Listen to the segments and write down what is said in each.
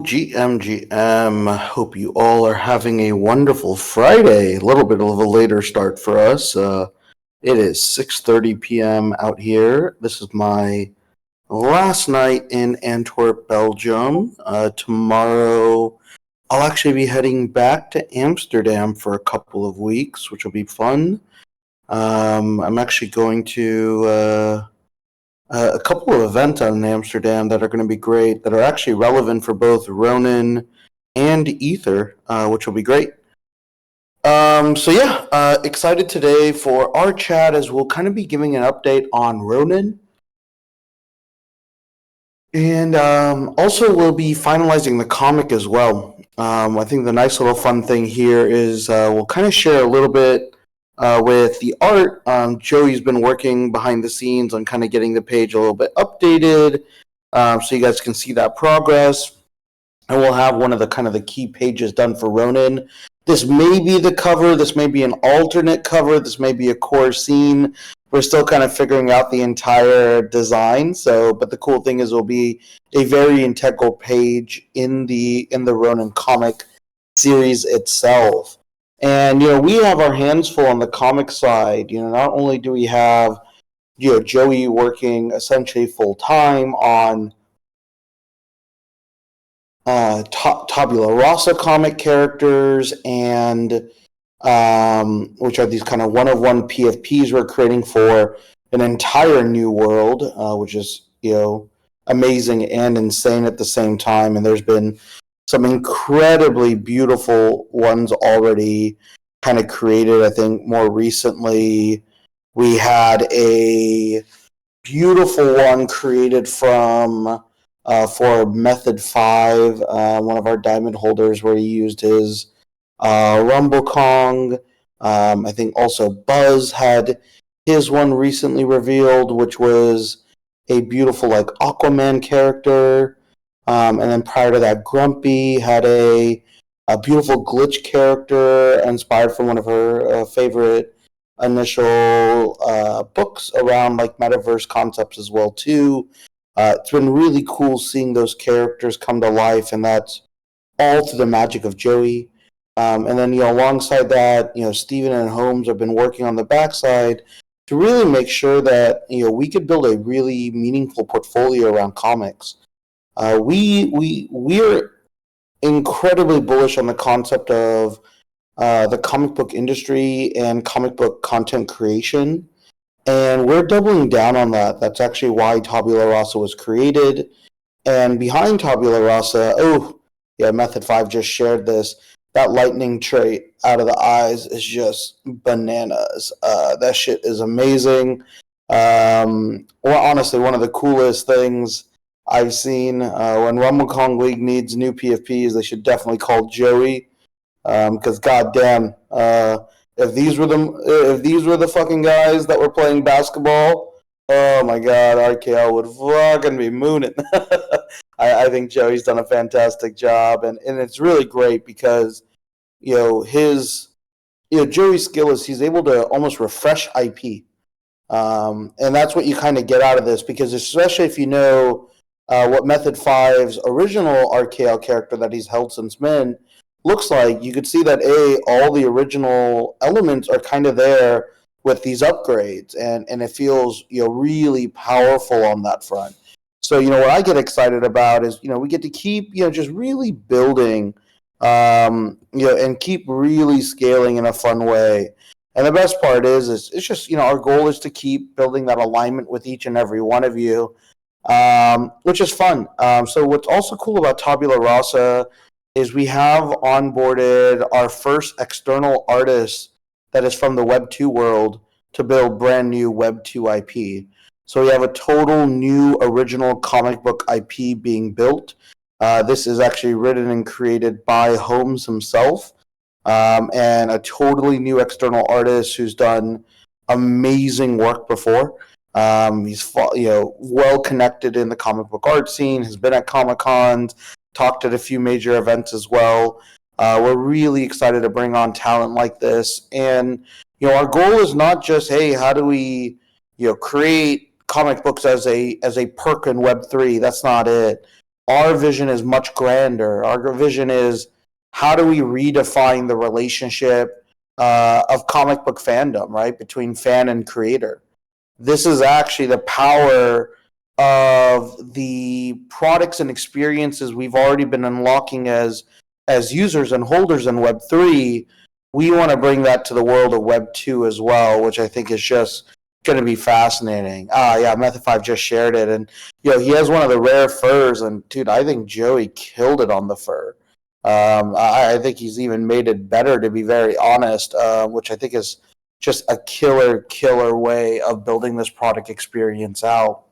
GMGM. Hope you all are having a wonderful Friday. A little bit of a later start for us. It is 6:30 p.m. out here. This is my last night in Antwerp, Belgium. Tomorrow, I'll actually be heading back to Amsterdam for a couple of weeks, which will be fun. I'm actually going to a couple of events out in Amsterdam that are going to be great, that are actually relevant for both Ronin and Ether, which will be great. Excited today for our chat as we'll kind of be giving an update on Ronin. And also, we'll be finalizing the comic as well. I think the nice little fun thing here is we'll kind of share a little bit with the art. Joey's been working behind the scenes on kind of getting the page a little bit updated, so you guys can see that progress. And we'll have one of the key pages done for Ronin. This may be the cover. This may be an alternate cover. This may be a core scene. We're still kind of figuring out the entire design. But the cool thing is, it'll be a very integral page in the Ronin comic series itself. And we have our hands full on the comic side. Not only do we have Joey working essentially full time on Tabula Rasa comic characters, and which are these kind of one-of-one PFPs we're creating for an entire new world, which is amazing and insane at the same time. And there's been some incredibly beautiful ones already kind of created. I think more recently we had a beautiful one created for Method 5, one of our diamond holders, where he used his Rumble Kong. I think also Buzz had his one recently revealed, which was a beautiful Aquaman character. And then prior to that, Grumpy had a beautiful glitch character inspired from one of her favorite initial books around metaverse concepts as well too. It's been really cool seeing those characters come to life, and that's all through the magic of Joey. And then, alongside that, Steven and Holmes have been working on the backside to really make sure that, we could build a really meaningful portfolio around comics. We're incredibly bullish on the concept of the comic book industry and comic book content creation. And we're doubling down on that. That's actually why Tabula Rasa was created. And behind Tabula Rasa, Method 5 just shared this. That lightning trait out of the eyes is just bananas. That shit is amazing. Honestly, one of the coolest things I've seen. When Rumble Kong League needs new PFPs, they should definitely call Joey. Because goddamn, if these were the fucking guys that were playing basketball, oh my god, RKL would fucking be mooning. I think Joey's done a fantastic job, and it's really great because Joey's skill is he's able to almost refresh IP, and that's what you kind of get out of this, because especially if you know what Method 5's original RKL character that he's held since Min looks like, you could see that all the original elements are kind of there with these upgrades, and it feels really powerful on that front. So what I get excited about is we get to keep just really building, and keep really scaling in a fun way. And the best part is it's just our goal is to keep building that alignment with each and every one of you, which is fun. So what's also cool about Tabula Rasa is we have onboarded our first external artist that is from the Web 2 world to build brand new Web 2 IP. So we have a total new original comic book IP being built. This is actually written and created by Holmes himself, and a totally new external artist who's done amazing work before. He's well connected in the comic book art scene, has been at Comic-Cons, talked at a few major events as well. We're really excited to bring on talent like this. And, our goal is not just, hey, how do we, create comic books as a perk in Web3? That's not it. our vision is much grander. Our vision is, how do we redefine the relationship of comic book fandom, right, between fan and creator? This is actually the power of the products and experiences we've already been unlocking as users and holders in Web3. We want to bring that to the world of Web2 as well, which I think is just going to be fascinating. Yeah, Method5 just shared it, and he has one of the rare furs, and dude, I think Joey killed it on the fur. I think he's even made it better, to be very honest, which I think is just a killer way of building this product experience out.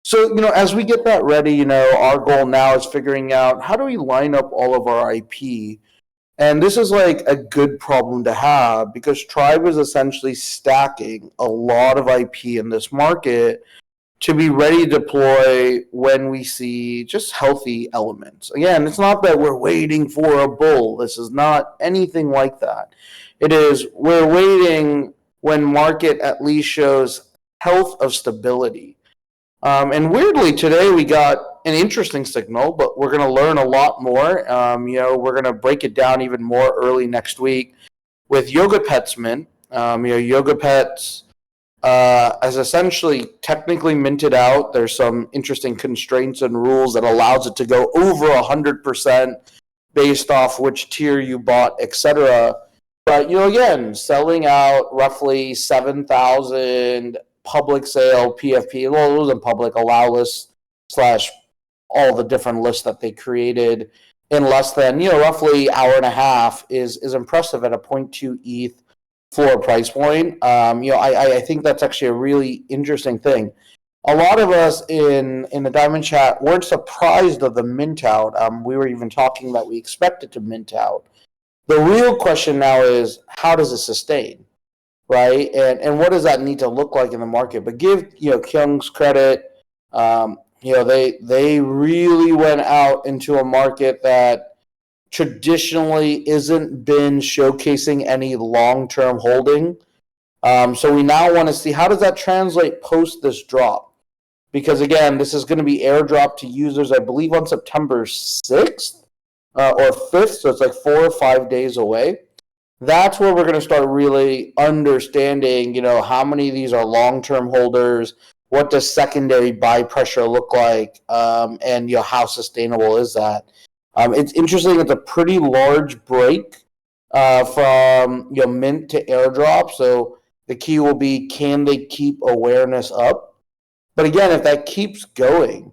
So, as we get that ready, our goal now is figuring out, how do we line up all of our IP? And this is like a good problem to have, because Tribe is essentially stacking a lot of IP in this market to be ready to deploy when we see just healthy elements. Again, it's not that we're waiting for a bull. This is not anything like that. It is, we're waiting when market at least shows health of stability. And weirdly, today we got an interesting signal, but we're going to learn a lot more. We're going to break it down even more early next week with Yoga Pets Mint. Yoga Pets has essentially technically minted out. There's some interesting constraints and rules that allows it to go over 100% based off which tier you bought, etc. But, again, selling out roughly 7,000 public sale PFP, well, it wasn't public, allow list / all the different lists that they created in less than, roughly hour and a half is impressive at a 0.2 ETH floor price point. I think that's actually a really interesting thing. A lot of us in the Diamond Chat weren't surprised of the mint out. We were even talking that we expected to mint out. The real question now is, how does it sustain, right? And what does that need to look like in the market? But give Kyung's credit. They really went out into a market that traditionally isn't been showcasing any long-term holding. So we now want to see, how does that translate post this drop? Because again, this is going to be airdropped to users, I believe, on September 6th or 5th. So it's like 4 or 5 days away. That's where we're going to start really understanding, how many of these are long-term holders, what does secondary buy pressure look like, and how sustainable is that? It's interesting. It's a pretty large break from mint to airdrop. So the key will be, can they keep awareness up? But again, if that keeps going,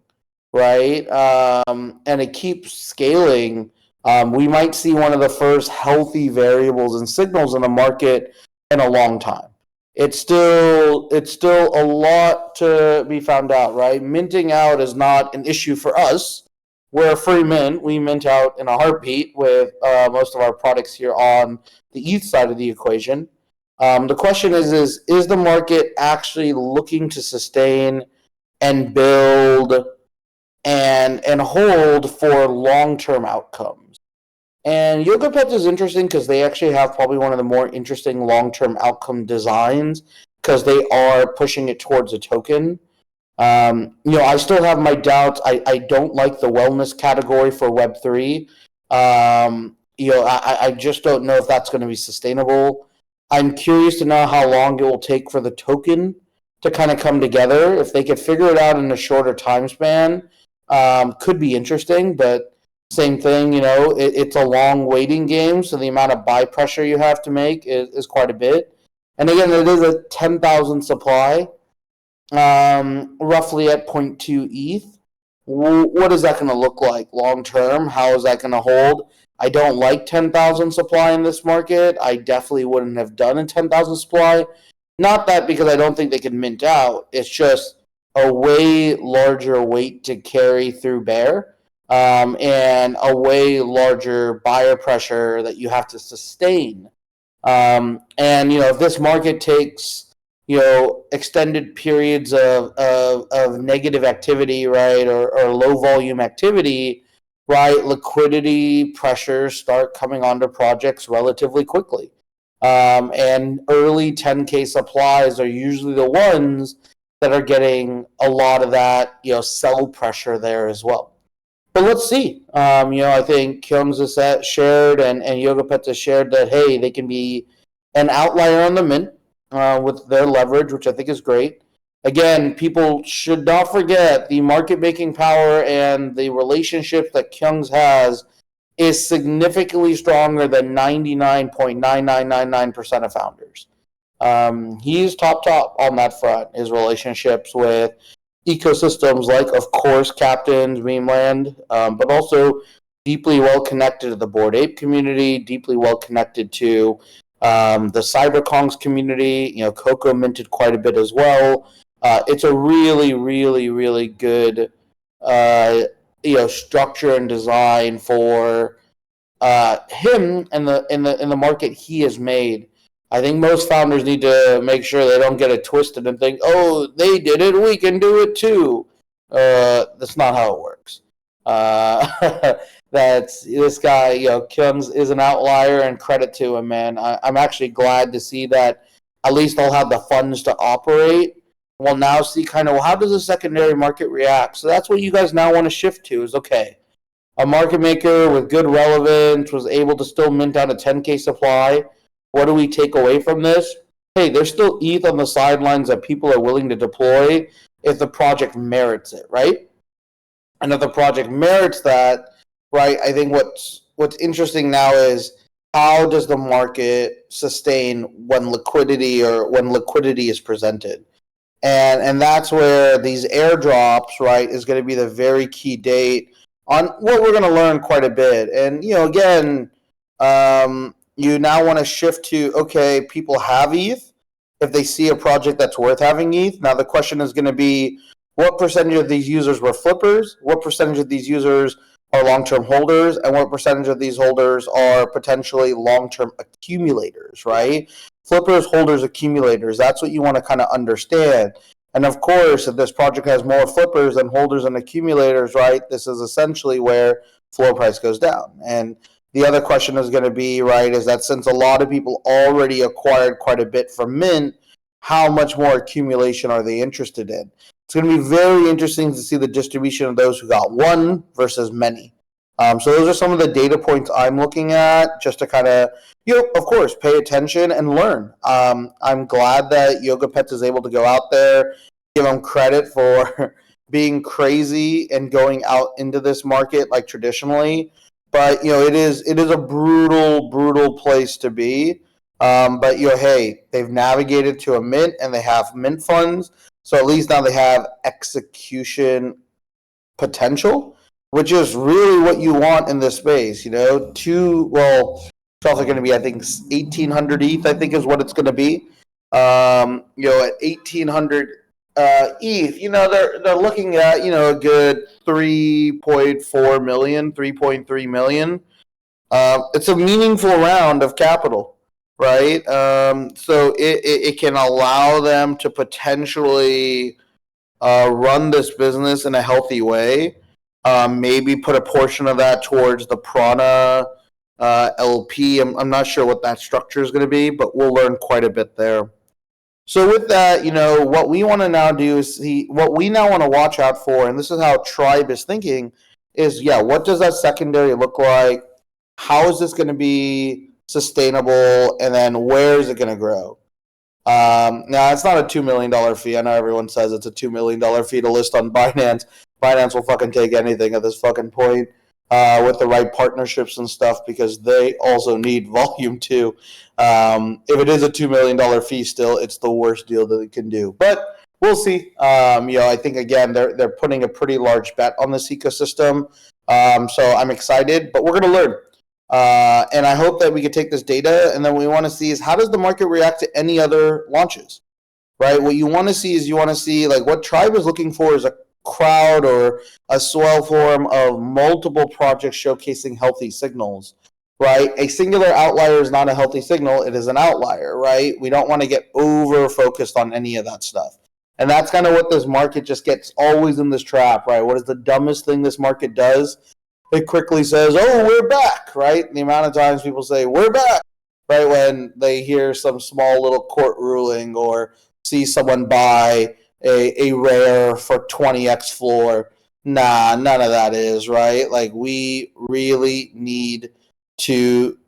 right, and it keeps scaling, we might see one of the first healthy variables and signals in the market in a long time. It's still a lot to be found out, right? Minting out is not an issue for us. We're a free mint. We mint out in a heartbeat with most of our products here on the ETH side of the equation. The question is the market actually looking to sustain and build and hold for long-term outcomes? And Yoga Pets is interesting because they actually have probably one of the more interesting long-term outcome designs, because they are pushing it towards a token. I still have my doubts. I don't like the wellness category for Web3. I just don't know if that's going to be sustainable. I'm curious to know how long it will take for the token to kind of come together. If they could figure it out in a shorter time span, could be interesting, but same thing, it's a long waiting game, so the amount of buy pressure you have to make is quite a bit. And again, it is a 10,000 supply, roughly at 0.2 ETH. What is that going to look like long term? How is that going to hold? I don't like 10,000 supply in this market. I definitely wouldn't have done a 10,000 supply. Not that because I don't think they can mint out. It's just a way larger weight to carry through bear, and a way larger buyer pressure that you have to sustain. And if this market takes extended periods of negative activity, right, or low volume activity, right, liquidity pressures start coming onto projects relatively quickly. And early 10K supplies are usually the ones that are getting a lot of that, sell pressure there as well. But let's see. I think Kyung's has shared and Yoga Pets has shared that, hey, they can be an outlier on the mint with their leverage, which I think is great. Again, people should not forget the market making power and the relationships that Kyung's has is significantly stronger than 99.9999% of founders. He's top on that front. His relationships with ecosystems like, of course, Captain's Memeland, but also deeply well connected to the Bored Ape community, deeply well connected to the CyberKongs community. Coco minted quite a bit as well. It's a really, really, really good structure and design for him and the market he has made. I think most founders need to make sure they don't get it twisted and think, "Oh, they did it, we can do it too." That's not how it works. That's this guy. Kyung's is an outlier, and credit to him, man. I'm actually glad to see that. At least they'll have the funds to operate. We'll now see kind of how does the secondary market react. So that's what you guys now want to shift to. Is okay, a market maker with good relevance was able to still mint out a 10K supply. What do we take away from this? Hey, there's still ETH on the sidelines that people are willing to deploy if the project merits it, right? And if the project merits that, right, I think what's interesting now is how does the market sustain when liquidity is presented? And that's where these airdrops, right, is going to be the very key date on what we're going to learn quite a bit. And again, you now want to shift to, okay, people have ETH if they see a project that's worth having ETH. Now the question is going to be, what percentage of these users were flippers? What percentage of these users are long-term holders? And what percentage of these holders are potentially long-term accumulators, right? Flippers, holders, accumulators. That's what you want to kind of understand. And of course, if this project has more flippers than holders and accumulators, right, this is essentially where floor price goes down. And the other question is going to be, right, is that since a lot of people already acquired quite a bit from Mint, how much more accumulation are they interested in? It's going to be very interesting to see the distribution of those who got one versus many. So those are some of the data points I'm looking at just to kind of, of course, pay attention and learn. I'm glad that Yoga Pets is able to go out there, give them credit for being crazy and going out into this market like traditionally. But it is a brutal place to be. But hey, they've navigated to a mint and they have mint funds, so at least now they have execution potential, which is really what you want in this space. It's also going to be, I think, 1,800 ETH. I think is what it's going to be. At 1,800 ETH, they're looking at a good 3.4 million, 3.3 million. It's a meaningful round of capital, right? So it can allow them to potentially run this business in a healthy way. Maybe put a portion of that towards the Prana LP. I'm not sure what that structure is going to be, but we'll learn quite a bit there. So with that, what we want to now do is see what we now want to watch out for, and this is how Tribe is thinking, is, what does that secondary look like? How is this going to be sustainable? And then where is it going to grow? Now, it's not a $2 million fee. I know everyone says it's a $2 million fee to list on Binance. Binance will fucking take anything at this fucking point with the right partnerships and stuff, because they also need volume too. If it is a $2 million fee still, it's the worst deal that it can do. But we'll see. I think, again, they're putting a pretty large bet on this ecosystem. So I'm excited, but we're going to learn. And I hope that we can take this data, and then what we want to see is how does the market react to any other launches, right? What you want to see is like what Tribe is looking for is a crowd or a swell form of multiple projects showcasing healthy signals, right? A singular outlier is not a healthy signal. It is an outlier, right? We don't want to get over focused on any of that stuff. And that's kind of what this market just gets always in this trap, right? What is the dumbest thing this market does? It quickly says, "Oh, we're back," right? The amount of times people say, "We're back," right, when they hear some small little court ruling or see someone buy a rare for 20x floor. Nah, none of that is right. Like we really need to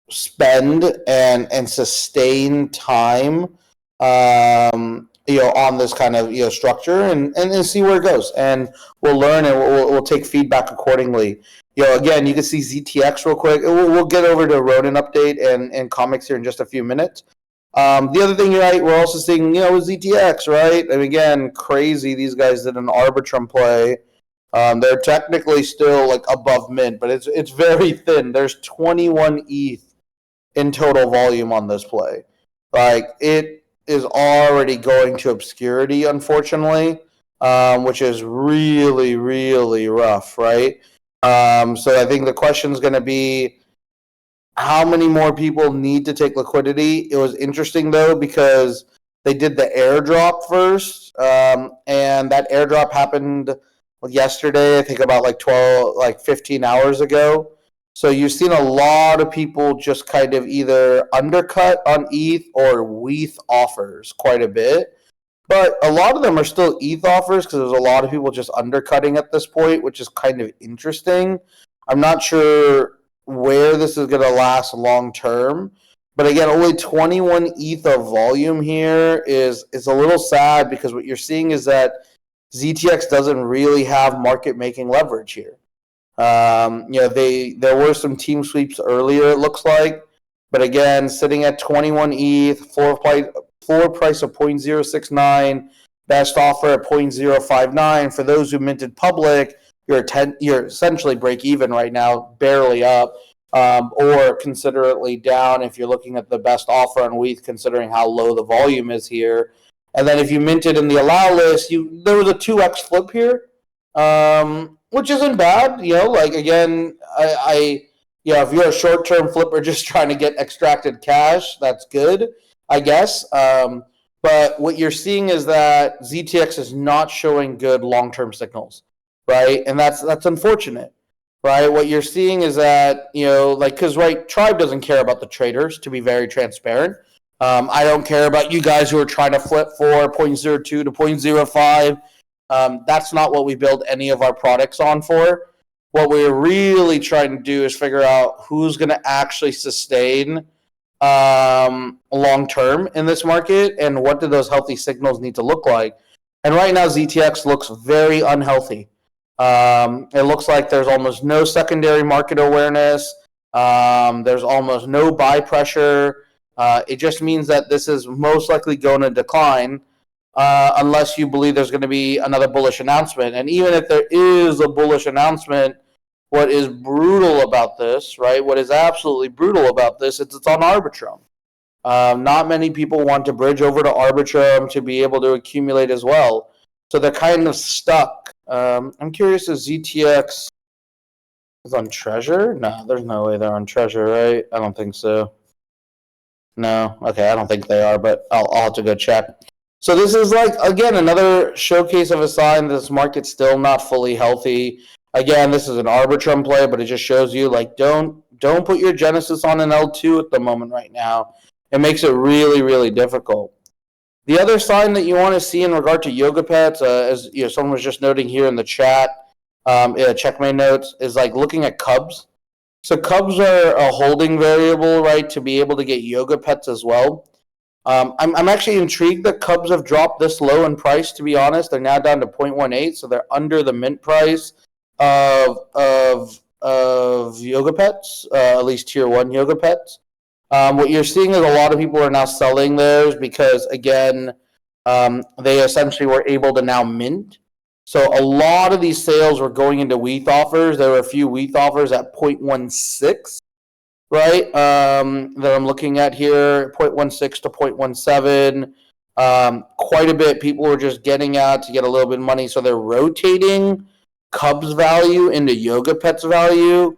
spend and sustain time, on this kind of structure and see where it goes, and we'll learn and we'll take feedback accordingly. Again, you can see ZTX real quick. We'll get over to Ronin update and comics here in just a few minutes. The other thing, right, we're also seeing, ZTX, right? And again, crazy. These guys did an Arbitrum play. They're technically still like above mint, but it's very thin. There's 21 ETH in total volume on this play. Like it is already going to obscurity, unfortunately, which is really, really rough, right? So I think the question is going to be how many more people need to take liquidity. It was interesting though because they did the airdrop first, and that airdrop happened yesterday. I think about like 15 hours ago. So you've seen a lot of people just kind of either undercut on ETH or WETH offers quite a bit. But a lot of them are still ETH offers because there's a lot of people just undercutting at this point, which is kind of interesting. I'm not sure where this is going to last long term. But again, only 21 ETH of volume here is a little sad because what you're seeing is that ZTX doesn't really have market making leverage here. There were some team sweeps earlier, it looks like, but again, sitting at 21 ETH, floor price of 0.069, best offer at 0.059. For those who minted public, you're essentially break even right now, barely up, or considerably down if you're looking at the best offer on WETH, considering how low the volume is here. And then if you minted in the allow list, there was a 2x flip here, which isn't bad. Like again, if you're a short-term flipper just trying to get extracted cash, that's good, I guess. But what you're seeing is that ZTX is not showing good long-term signals, right? And that's unfortunate, right? What you're seeing is that, because, right, Tribe doesn't care about the traders, to be very transparent. I don't care about you guys who are trying to flip for 0.02 to 0.05. That's not what we build any of our products on for. What we're really trying to do is figure out who's going to actually sustain long term in this market, and what do those healthy signals need to look like. And right now, ZTX looks very unhealthy. It looks like there's almost no secondary market awareness. There's almost no buy pressure. It just means that this is most likely going to decline unless you believe there's going to be another bullish announcement. And even if there is a bullish announcement, what is brutal about this, right? What is absolutely brutal about this is it's on Arbitrum. Not many people want to bridge over to Arbitrum to be able to accumulate as well. So they're kind of stuck. I'm curious if ZTX is on Treasure? No, there's no way they're on Treasure, right? I don't think so. No, okay, I don't think they are, but I'll have to go check. So this is like, again, another showcase of a sign that this market's still not fully healthy. Again, this is an Arbitrum play, but it just shows you, like, don't put your Genesis on an L2 at the moment right now. It makes it really, really difficult. The other sign that you want to see in regard to yoga pets, as someone was just noting here in the chat, checkmate notes, is like looking at Cubs. So Cubs are a holding variable, right, to be able to get yoga pets as well. I'm actually intrigued that Cubs have dropped this low in price, to be honest. They're now down to 0.18, so they're under the mint price of yoga pets, at least tier 1 yoga pets. What you're seeing is a lot of people are now selling theirs because, again, they essentially were able to now mint. So a lot of these sales were going into WETH offers. There were a few WETH offers at 0.16, right, that I'm looking at here, 0.16 to 0.17. Quite a bit. People were just getting out to get a little bit of money. So they're rotating Cubs value into yoga pets value,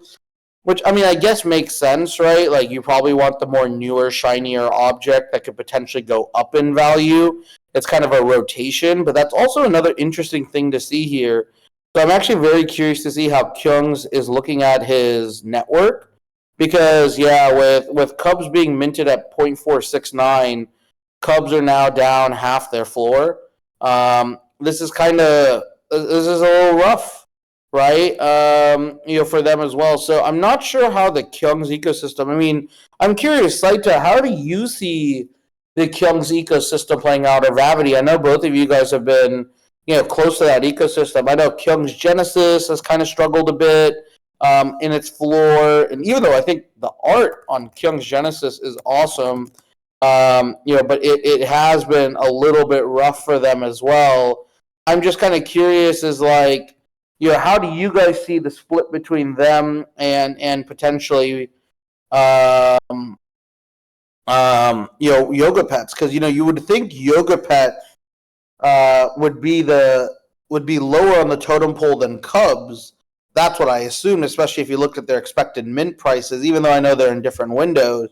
which, I mean, I guess makes sense, right? Like, you probably want the more newer, shinier object that could potentially go up in value. It's kind of a rotation, but that's also another interesting thing to see here. So I'm actually very curious to see how Kyung's is looking at his network, because, yeah, with Cubs being minted at 0.469, Cubs are now down half their floor. This is a little rough. right? For them as well. So I'm not sure how the Kyung's ecosystem. I mean, I'm curious, Saita, how do you see the Kyung's ecosystem playing out, or Gravity? I know both of you guys have been, close to that ecosystem. I know Kyung's Genesis has kind of struggled a bit in its floor, and even though I think the art on Kyung's Genesis is awesome, but it has been a little bit rough for them as well. I'm just kind of curious, is like, how do you guys see the split between them and potentially, um, Yoga Pets? Because you would think Yoga Pet would be lower on the totem pole than Cubs. That's what I assume, especially if you looked at their expected mint prices. Even though I know they're in different windows,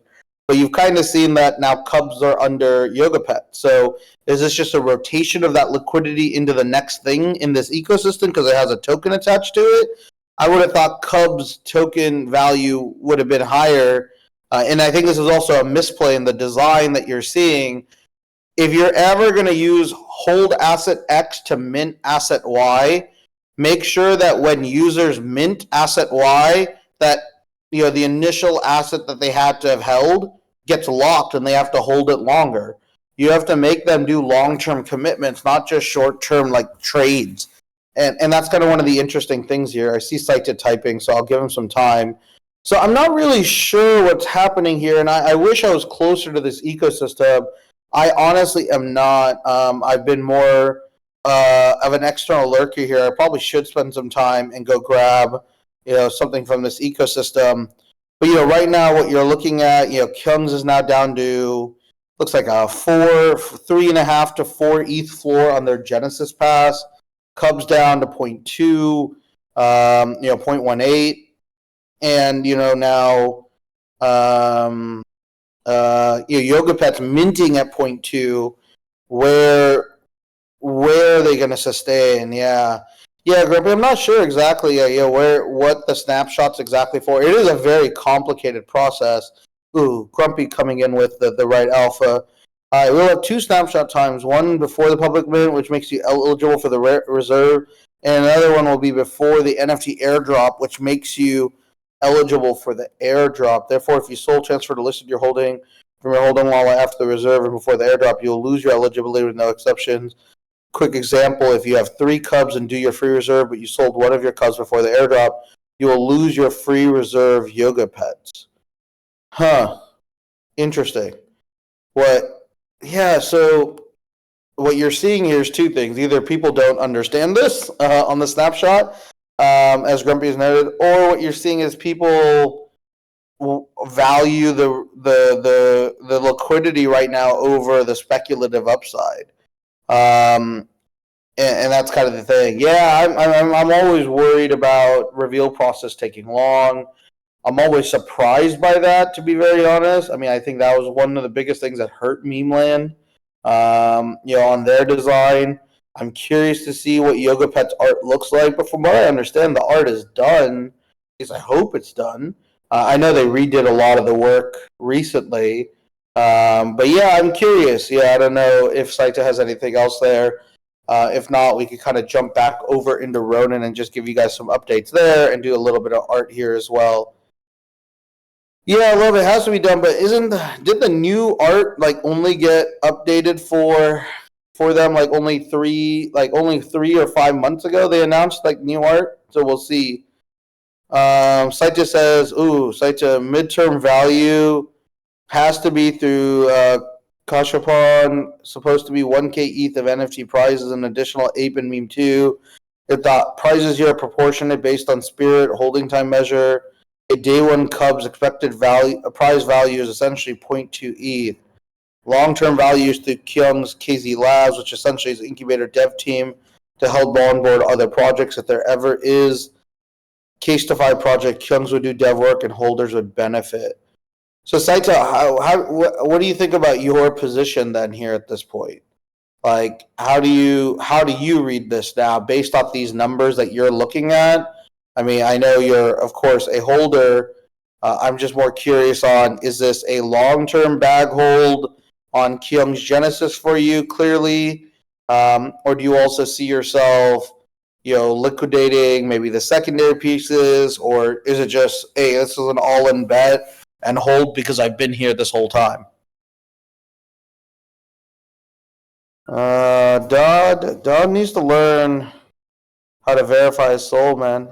but you've kind of seen that now Cubs are under Yoga Pet. So is this just a rotation of that liquidity into the next thing in this ecosystem because it has a token attached to it? I would have thought Cubs token value would have been higher. And I think this is also a misplay in the design that you're seeing. If you're ever going to use hold asset X to mint asset Y, make sure that when users mint asset Y, that the initial asset that they had to have held gets locked and they have to hold it longer. You have to make them do long-term commitments, not just short-term like trades. And that's kind of one of the interesting things here. I see Cited typing, so I'll give him some time. So I'm not really sure what's happening here, and I wish I was closer to this ecosystem. I honestly am not. I've been more of an external lurker here. I probably should spend some time and go grab something from this ecosystem. But right now what you're looking at, Kyung's is now down to looks like a 3.5 to 4 ETH floor on their Genesis pass. Cubs down to 0.2, 0.18, and now Yoga Pet's minting at 0.2. Where are they going to sustain? Yeah, Grumpy. I'm not sure exactly. What the snapshot's exactly for. It is a very complicated process. Ooh, Grumpy coming in with the right alpha. We'll have 2 snapshot times. One before the public mint, which makes you eligible for the reserve, and another one will be before the NFT airdrop, which makes you eligible for the airdrop. Therefore, if you sold, transferred, or listed your holding from your holding wallet after the reserve and before the airdrop, you'll lose your eligibility with no exceptions. Quick example, if you have 3 Cubs and do your free reserve, but you sold one of your Cubs before the airdrop, you will lose your free reserve Yoga Pets. Huh. Interesting. So what you're seeing here is 2 things. Either people don't understand this on the snapshot, as Grumpy has noted, or what you're seeing is people value the liquidity right now over the speculative upside. And that's kind of the thing. Yeah, I'm always worried about reveal process taking long. I'm always surprised by that, to be very honest. I mean, I think that was one of the biggest things that hurt Meme Land, on their design. I'm curious to see what Yoga Pet's art looks like, but from what I understand, the art is done. At least I hope it's done. I know they redid a lot of the work recently. But yeah, I'm curious. Yeah, I don't know if Saita has anything else there. If not, we could kind of jump back over into Ronin and just give you guys some updates there and do a little bit of art here as well. Yeah, I love it. It has to be done, but did the new art like only get updated for them like only 3 or 5 months ago? They announced like new art, so we'll see. Saita says, Saita midterm value has to be through Kashapon, supposed to be 1K ETH of NFT prizes, an additional Ape and Meme 2. If the prizes here are proportionate based on spirit, holding time measure, a day 1 Cubs expected value, prize value is essentially 0.2 ETH. Long-term values through Kyung's KZ Labs, which essentially is an incubator dev team to help onboard other projects. If there ever is Case-to-Fi project, Kyung's would do dev work and holders would benefit. So Saita, what do you think about your position then here at this point? Like, how do you read this now based off these numbers that you're looking at? I mean, I know you're, of course, a holder. I'm just more curious on, is this a long-term bag hold on Kyung's Genesis for you, clearly? Or do you also see yourself, liquidating maybe the secondary pieces, or is it just, hey, this is an all-in bet and hold because I've been here this whole time? Dodd needs to learn how to verify his soul, man.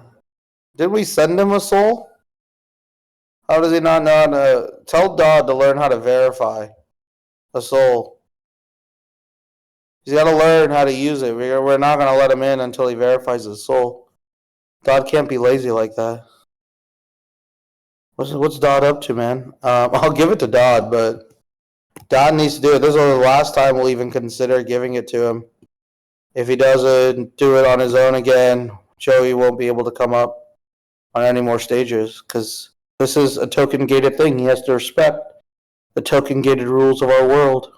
Did we send him a soul? How does he not know how to... Tell Dodd to learn how to verify a soul. He's got to learn how to use it. We're not going to let him in until he verifies his soul. Dodd can't be lazy like that. What's Dodd up to, man? I'll give it to Dodd, but Dodd needs to do it. This is the last time we'll even consider giving it to him. If he doesn't do it on his own again, Joey won't be able to come up on any more stages, because this is a token gated thing. He has to respect the token gated rules of our world.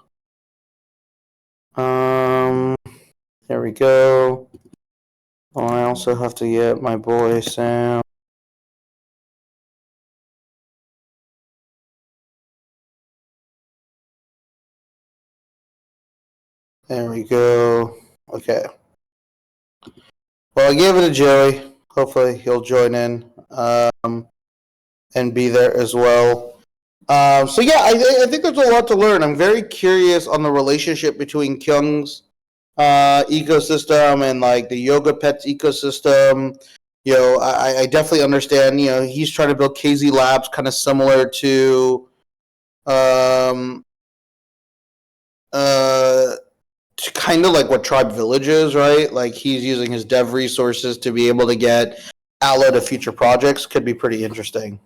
There we go. Oh, I also have to get my boy Sam. There we go. Okay. Well, I gave it to Joey. Hopefully he'll join in and be there as well. So yeah, I think there's a lot to learn. I'm very curious on the relationship between Kyung's ecosystem and like the Yoga Pets ecosystem. I definitely understand. He's trying to build KZ Labs, kind of similar to kind of like what Tribe Village is, right? Like he's using his dev resources to be able to get allo to future projects. Could be pretty interesting.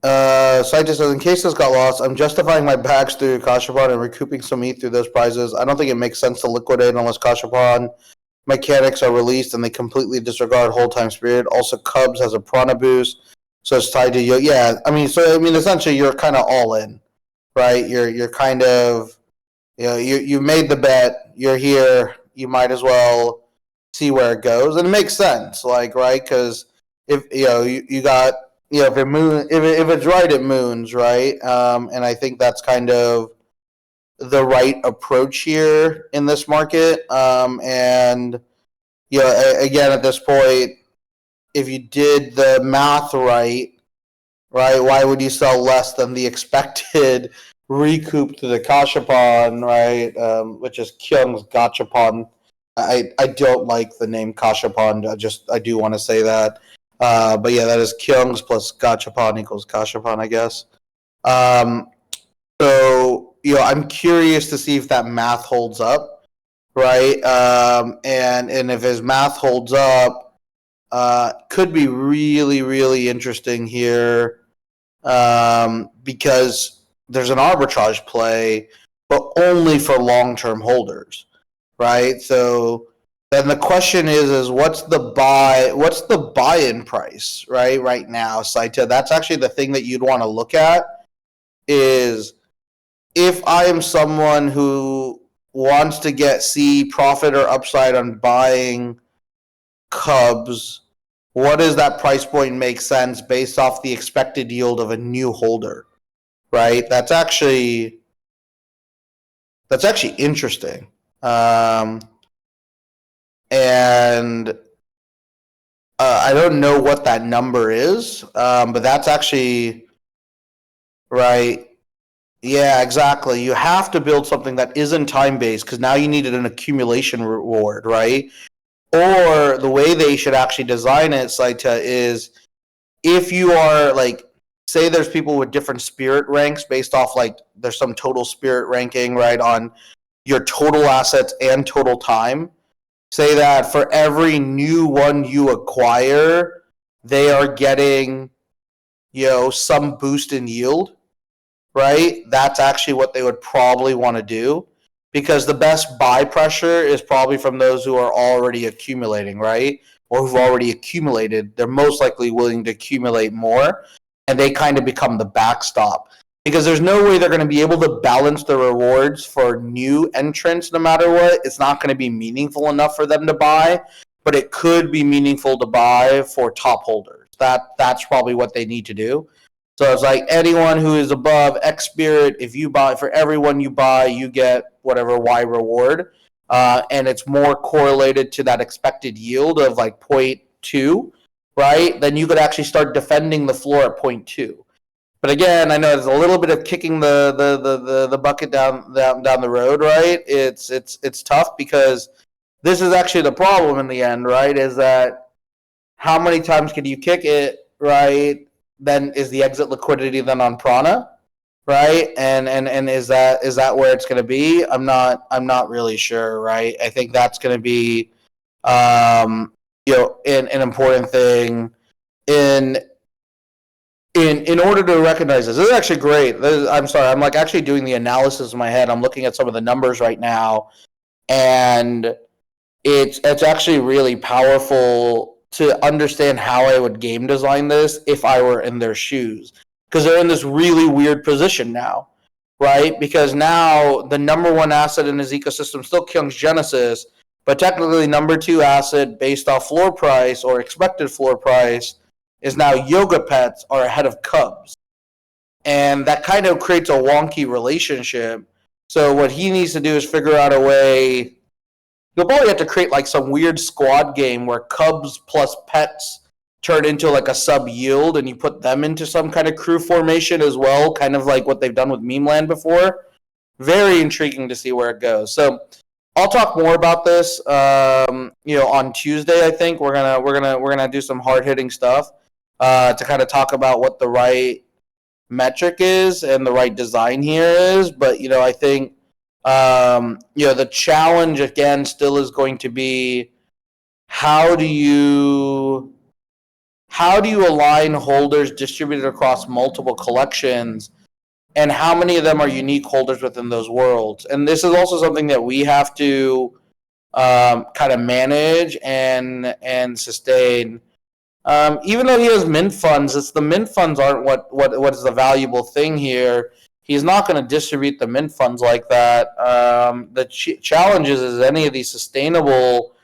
Scientist says, in case this got lost, I'm justifying my backs through Kashapon and recouping some ETH through those prizes. I don't think it makes sense to liquidate unless Kashapon mechanics are released and they completely disregard hold time spirit. Also, Cubs has a prana boost, so it's tied to you. Yeah, essentially you're kind of all in, right? You're kind of, you made the bet. You're here. You might as well see where it goes, and it makes sense, like, right? Because if you got. If it's right, it moons, right? And I think that's kind of the right approach here in this market. And again, at this point, if you did the math right, why would you sell less than the expected recoup to the Kashapon, right? Which is Kyung's Gachapon. I don't like the name Kashapon. I do want to say that. But yeah, that is Kyung's plus Gachapon equals Kashapon, I guess. So I'm curious to see if that math holds up, right? And if his math holds up, could be really, really interesting here, because there's an arbitrage play, but only for long-term holders, right? So then the question is what's the buy-in price, right now, Saita? That's actually the thing that you'd want to look at, is if I am someone who wants to see profit or upside on buying Cubs, what does that price point make sense based off the expected yield of a new holder, right? That's actually interesting. And I don't know what that number is, but that's actually right. Yeah, exactly. You have to build something that isn't time-based, because now you needed an accumulation reward, right? Or the way they should actually design it, Saita, is if you are like, say there's people with different spirit ranks based off like there's some total spirit ranking, right, on your total assets and total time. Say that for every new one you acquire, they are getting, some boost in yield, right? That's actually what they would probably want to do, because the best buy pressure is probably from those who are already accumulating, right? Or who've already accumulated. They're most likely willing to accumulate more, and they kind of become the backstop. Because there's no way they're going to be able to balance the rewards for new entrants no matter what. It's not going to be meaningful enough for them to buy, but it could be meaningful to buy for top holders. That's probably what they need to do. So it's like anyone who is above X Spirit, if you buy, for everyone you buy, you get whatever Y reward. and it's more correlated to that expected yield of like 0.2, right? Then you could actually start defending the floor at 0.2. But again, I know there's a little bit of kicking the bucket down the road, right? It's tough because this is actually the problem in the end, right? Is that how many times can you kick it, right? Then is the exit liquidity then on Prana, right? And is that where it's going to be? I'm not really sure, right? I think that's going to be an important thing in in order to recognize this. This is actually great. I'm sorry, I'm like actually doing the analysis in my head. I'm looking at some of the numbers right now, and it's actually really powerful to understand how I would game design this if I were in their shoes, because they're in this really weird position now, right? Because now the number one asset in his ecosystem is still Kyung's Genesis, but technically number two asset based off floor price or expected floor price is now Yoga Pets are ahead of Cubs. And that kind of creates a wonky relationship. So what he needs to do is figure out a way. You'll probably have to create like some weird squad game where Cubs plus Pets turn into like a sub yield, and you put them into some kind of crew formation as well, kind of like what they've done with Meme Land before. Very intriguing to see where it goes. So I'll talk more about this. On Tuesday, I think we're gonna do some hard hitting stuff to kind of talk about what the right metric is and the right design here is. But I think the challenge again still is going to be how do you align holders distributed across multiple collections, and how many of them are unique holders within those worlds. And this is also something that we have to kind of manage and sustain. Even though he has mint funds, it's the mint funds aren't what is the valuable thing here. He's not going to distribute the mint funds like that. The challenge is any of these sustainable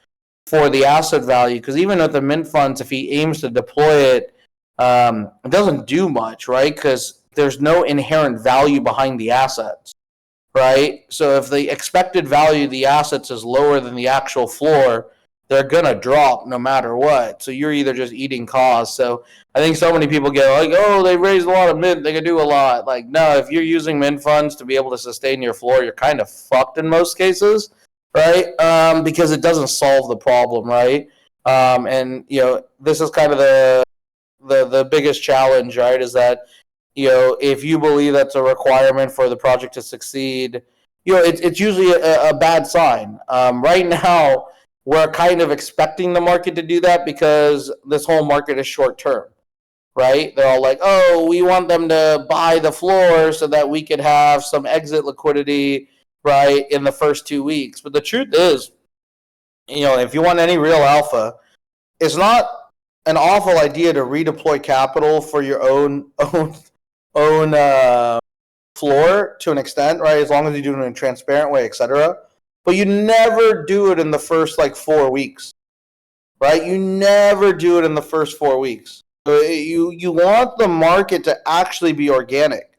for the asset value? Because even with the mint funds, if he aims to deploy it, it doesn't do much, right? Because there's no inherent value behind the assets, right? So if the expected value of the assets is lower than the actual floor, they're gonna drop no matter what. So you're either just eating costs. So I think so many people get like, oh, they raised a lot of mint, they can do a lot. Like, no, if you're using mint funds to be able to sustain your floor, you're kind of fucked in most cases, right? Because it doesn't solve the problem, right? And this is kind of the biggest challenge, right? Is that if you believe that's a requirement for the project to succeed, it's usually a bad sign. Right now, we're kind of expecting the market to do that because this whole market is short term, right? They're all like, oh, we want them to buy the floor so that we could have some exit liquidity, right, in the first 2 weeks. But the truth is, if you want any real alpha, it's not an awful idea to redeploy capital for your own floor to an extent, right? As long as you do it in a transparent way, etc. But you never do it in the first 4 weeks, right? You never do it in the first 4 weeks. So you want the market to actually be organic,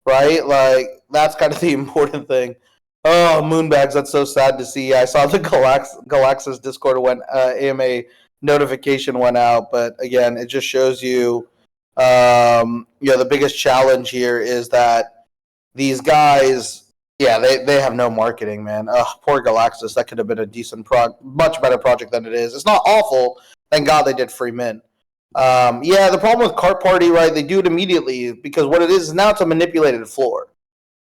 right? Like that's kind of the important thing. Oh, Moonbags, that's so sad to see. I saw the Galaxis Discord AMA notification went out, but again, it just shows you, the biggest challenge here is that these guys, they have no marketing, man. Poor Galaxis. That could have been a decent much better project than it is. It's not awful. Thank God they did free mint. The problem with Cart Party, right? They do it immediately because what it is now it's a manipulated floor.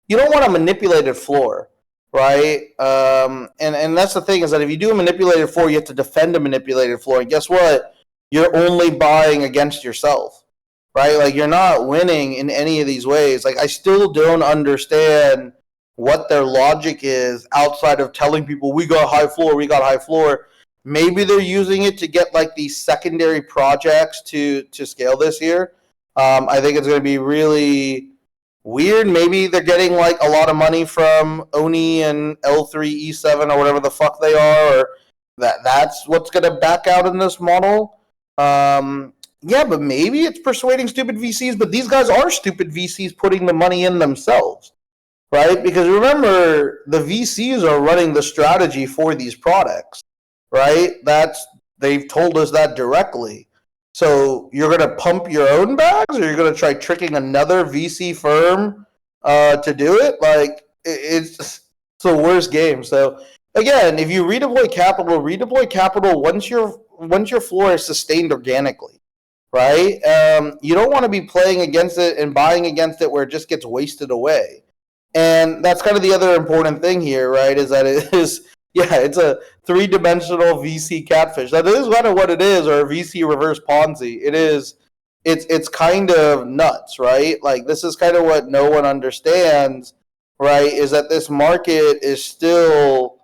You don't want a manipulated floor, right? And that's the thing is that if you do a manipulated floor, you have to defend a manipulated floor. And guess what? You're only buying against yourself. Right? Like you're not winning in any of these ways. Like I still don't understand what their logic is outside of telling people we got high floor. Maybe they're using it to get these secondary projects to scale this year. I think it's going to be really weird. Maybe they're getting a lot of money from Oni and L3 E7 or whatever the fuck they are, or that's what's going to back out in this model. But maybe it's persuading stupid VCs, but these guys are stupid VCs putting the money in themselves, right? Because remember, the VCs are running the strategy for these products, right? They've told us that directly. So you're going to pump your own bags, or you're going to try tricking another VC firm to do it? Like it's the worst game. So again, if you redeploy capital once your floor is sustained organically, right? You don't want to be playing against it and buying against it where it just gets wasted away. And that's kind of the other important thing here, right? Is that it is, yeah, it's a three-dimensional VC catfish. That is kind of what it is, or a VC reverse Ponzi. It is, it's kind of nuts, right? Like this is kind of what no one understands, right? Is that this market is still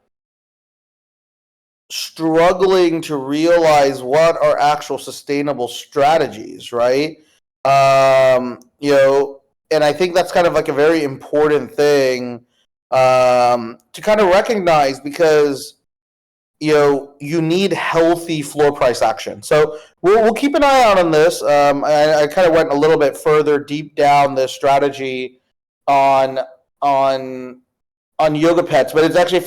struggling to realize what are actual sustainable strategies, right? And I think that's kind of like a very important thing to kind of recognize because you need healthy floor price action. So we'll keep an eye out on this. I kind of went a little bit further deep down this strategy on on on yoga pets, but it's actually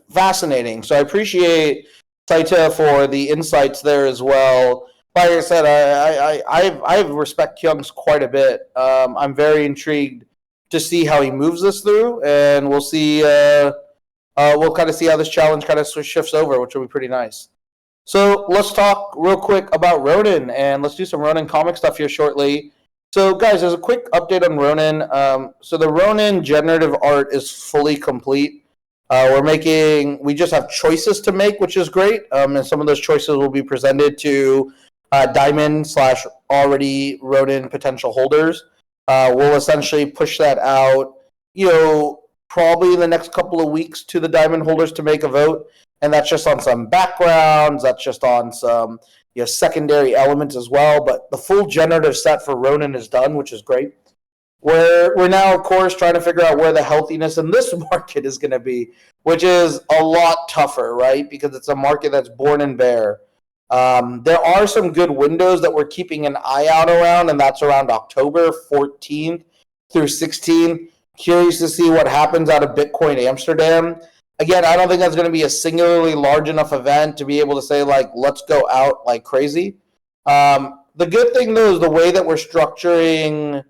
fascinating. So I appreciate Saita for the insights there as well. Like I said, I respect Kyung's quite a bit. I'm very intrigued to see how he moves this through, and we'll see. We'll kind of see how this challenge kind of shifts over, which will be pretty nice. So let's talk real quick about Ronin, and let's do some Ronin comic stuff here shortly. So, guys, there's a quick update on Ronin. So the Ronin generative art is fully complete. We just have choices to make, which is great. And some of those choices will be presented to Diamond / already Ronin potential holders. We'll essentially push that out, probably in the next couple of weeks to the Diamond holders to make a vote. And that's just on some backgrounds. That's just on some secondary elements as well. But the full generative set for Ronin is done, which is great. We're now, of course, trying to figure out where the healthiness in this market is going to be, which is a lot tougher, right? Because it's a market that's born and bare. There are some good windows that we're keeping an eye out around, and that's around October 14th through 16th. Curious to see what happens out of Bitcoin Amsterdam. Again, I don't think that's going to be a singularly large enough event to be able to say, like, let's go out like crazy. The good thing, though, is the way that we're structuring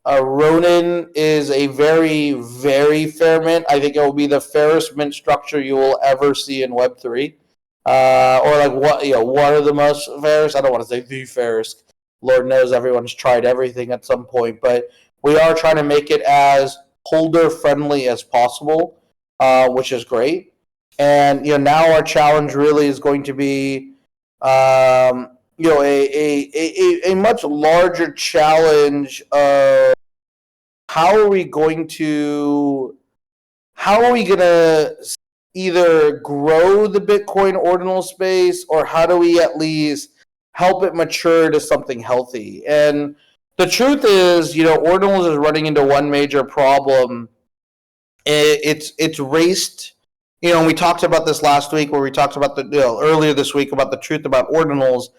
Ronin is a very, very fair mint. I think it will be the fairest mint structure you will ever see in Web3. Or like one of the most fairest. I don't want to say the fairest. Lord knows everyone's tried everything at some point, but we are trying to make it as holder friendly as possible, which is great. And now our challenge really is going to be a much larger challenge of how are we going to either grow the Bitcoin ordinal space, or how do we at least help it mature to something healthy? And the truth is, ordinals is running into one major problem. It's raced. We talked about this last week, where we talked about earlier this week about the truth about ordinals.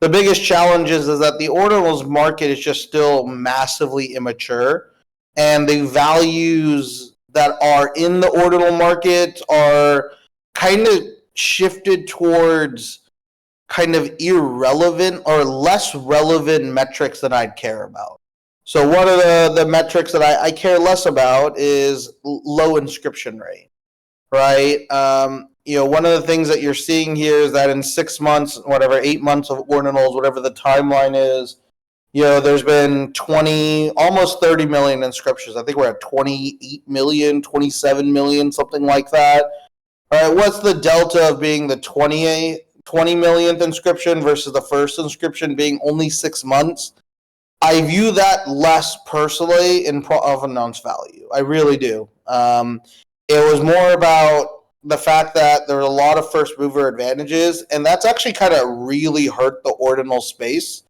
The biggest challenge is that the ordinals market is just still massively immature, and the values that are in the ordinal market are kind of shifted towards kind of irrelevant or less relevant metrics that I'd care about. So one of the metrics that I care less about is low inscription rate, right? One of the things that you're seeing here is that in 6 months, 8 months of ordinals, whatever the timeline is, there's been almost 30 million inscriptions. I think we're at 28 million, 27 million, something like that. All right, what's the delta of being the 20 millionth inscription versus the first inscription being only 6 months? I view that less personally of announced value. I really do. It was more about the fact that there are a lot of first mover advantages, and that's actually kind of really hurt the ordinal space.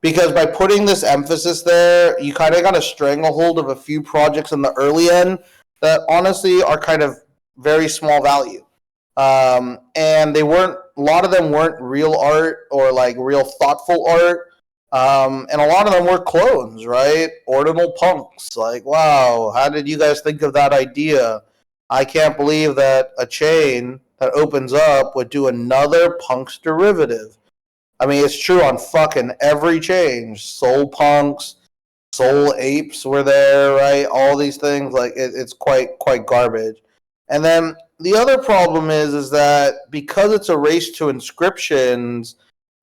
Because by putting this emphasis there, you kind of got a stranglehold of a few projects in the early end that honestly are kind of very small value. And a lot of them weren't real art or like real thoughtful art. And a lot of them were clones, right? Ordinal punks. Like, wow, how did you guys think of that idea? I can't believe that a chain that opens up would do another punk's derivative. I mean, it's true on fucking every chain. Soul punks, soul apes were there, right? All these things, like it's quite garbage. And then the other problem is that because it's a race to inscriptions,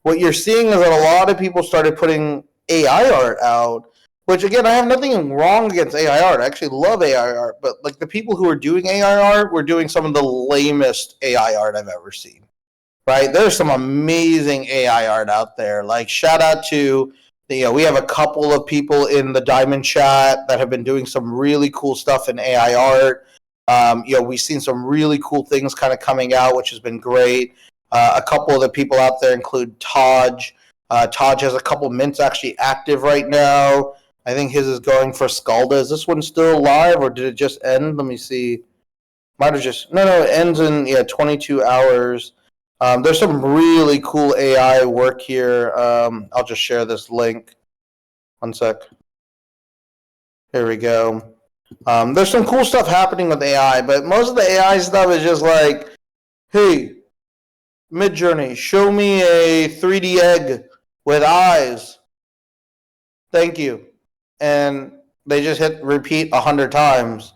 what you're seeing is that a lot of people started putting AI art out. Which again, I have nothing wrong against AI art. I actually love AI art, but like the people who are doing AI art were doing some of the lamest AI art I've ever seen. Right? There's some amazing AI art out there. Like shout out to we have a couple of people in the Diamond chat that have been doing some really cool stuff in AI art. We've seen some really cool things kind of coming out, which has been great. A couple of the people out there include Taj. Taj has a couple mints actually active right now. I think his is going for Scalda. Is this one still live or did it just end? Let me see. Might have just no. It ends in 22 hours. There's some really cool AI work here. I'll just share this link. One sec. Here we go. There's some cool stuff happening with AI, but most of the AI stuff is just like, hey, Midjourney, show me a 3D egg with eyes. Thank you. And they just hit repeat 100 times.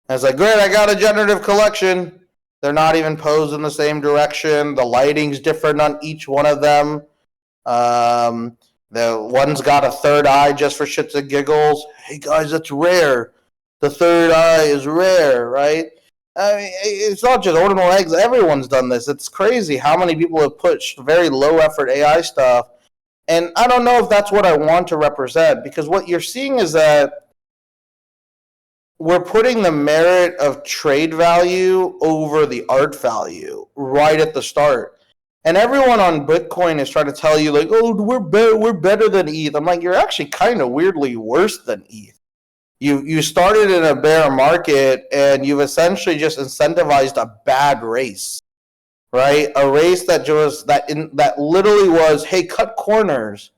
And it's like, great, I got a generative collection. They're not even posed in the same direction. The lighting's different on each one of them. The one's got a third eye just for shits and giggles. Hey guys, that's rare. The third eye is rare, right? I mean, it's not just ordinal eggs. Everyone's done this. It's crazy how many people have pushed very low effort AI stuff. And I don't know if that's what I want to represent, because what you're seeing is that we're putting the merit of trade value over the art value right at the start. And everyone on Bitcoin is trying to tell you, like, oh, we're better than ETH. I'm like, you're actually kind of weirdly worse than ETH. You started in a bear market and you've essentially just incentivized a bad race, right? A race that literally was, hey, cut corners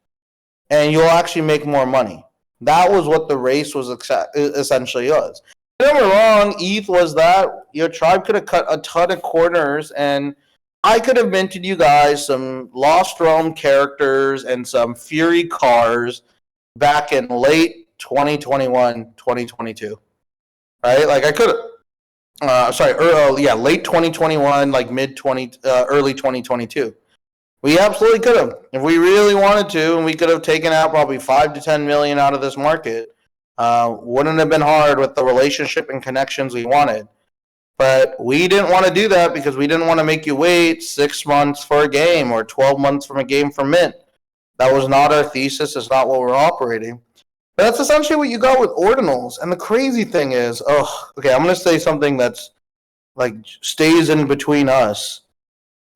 and you'll actually make more money. That was what the race was essentially was. Don't get me wrong, ETH was that. Your tribe could have cut a ton of corners, and I could have minted you guys some Lost Realm characters and some Fury cars back in late 2021, 2022. Right? Like I could have, late 2021, like early 2022. We absolutely could have, if we really wanted to, and we could have taken out probably 5 to 10 million out of this market. Wouldn't have been hard with the relationship and connections we wanted. But we didn't want to do that because we didn't want to make you wait 6 months for a game or 12 months from a game for mint. That was not our thesis. It's not what we're operating. But that's essentially what you got with ordinals. And the crazy thing is, I'm going to say something that's like stays in between us.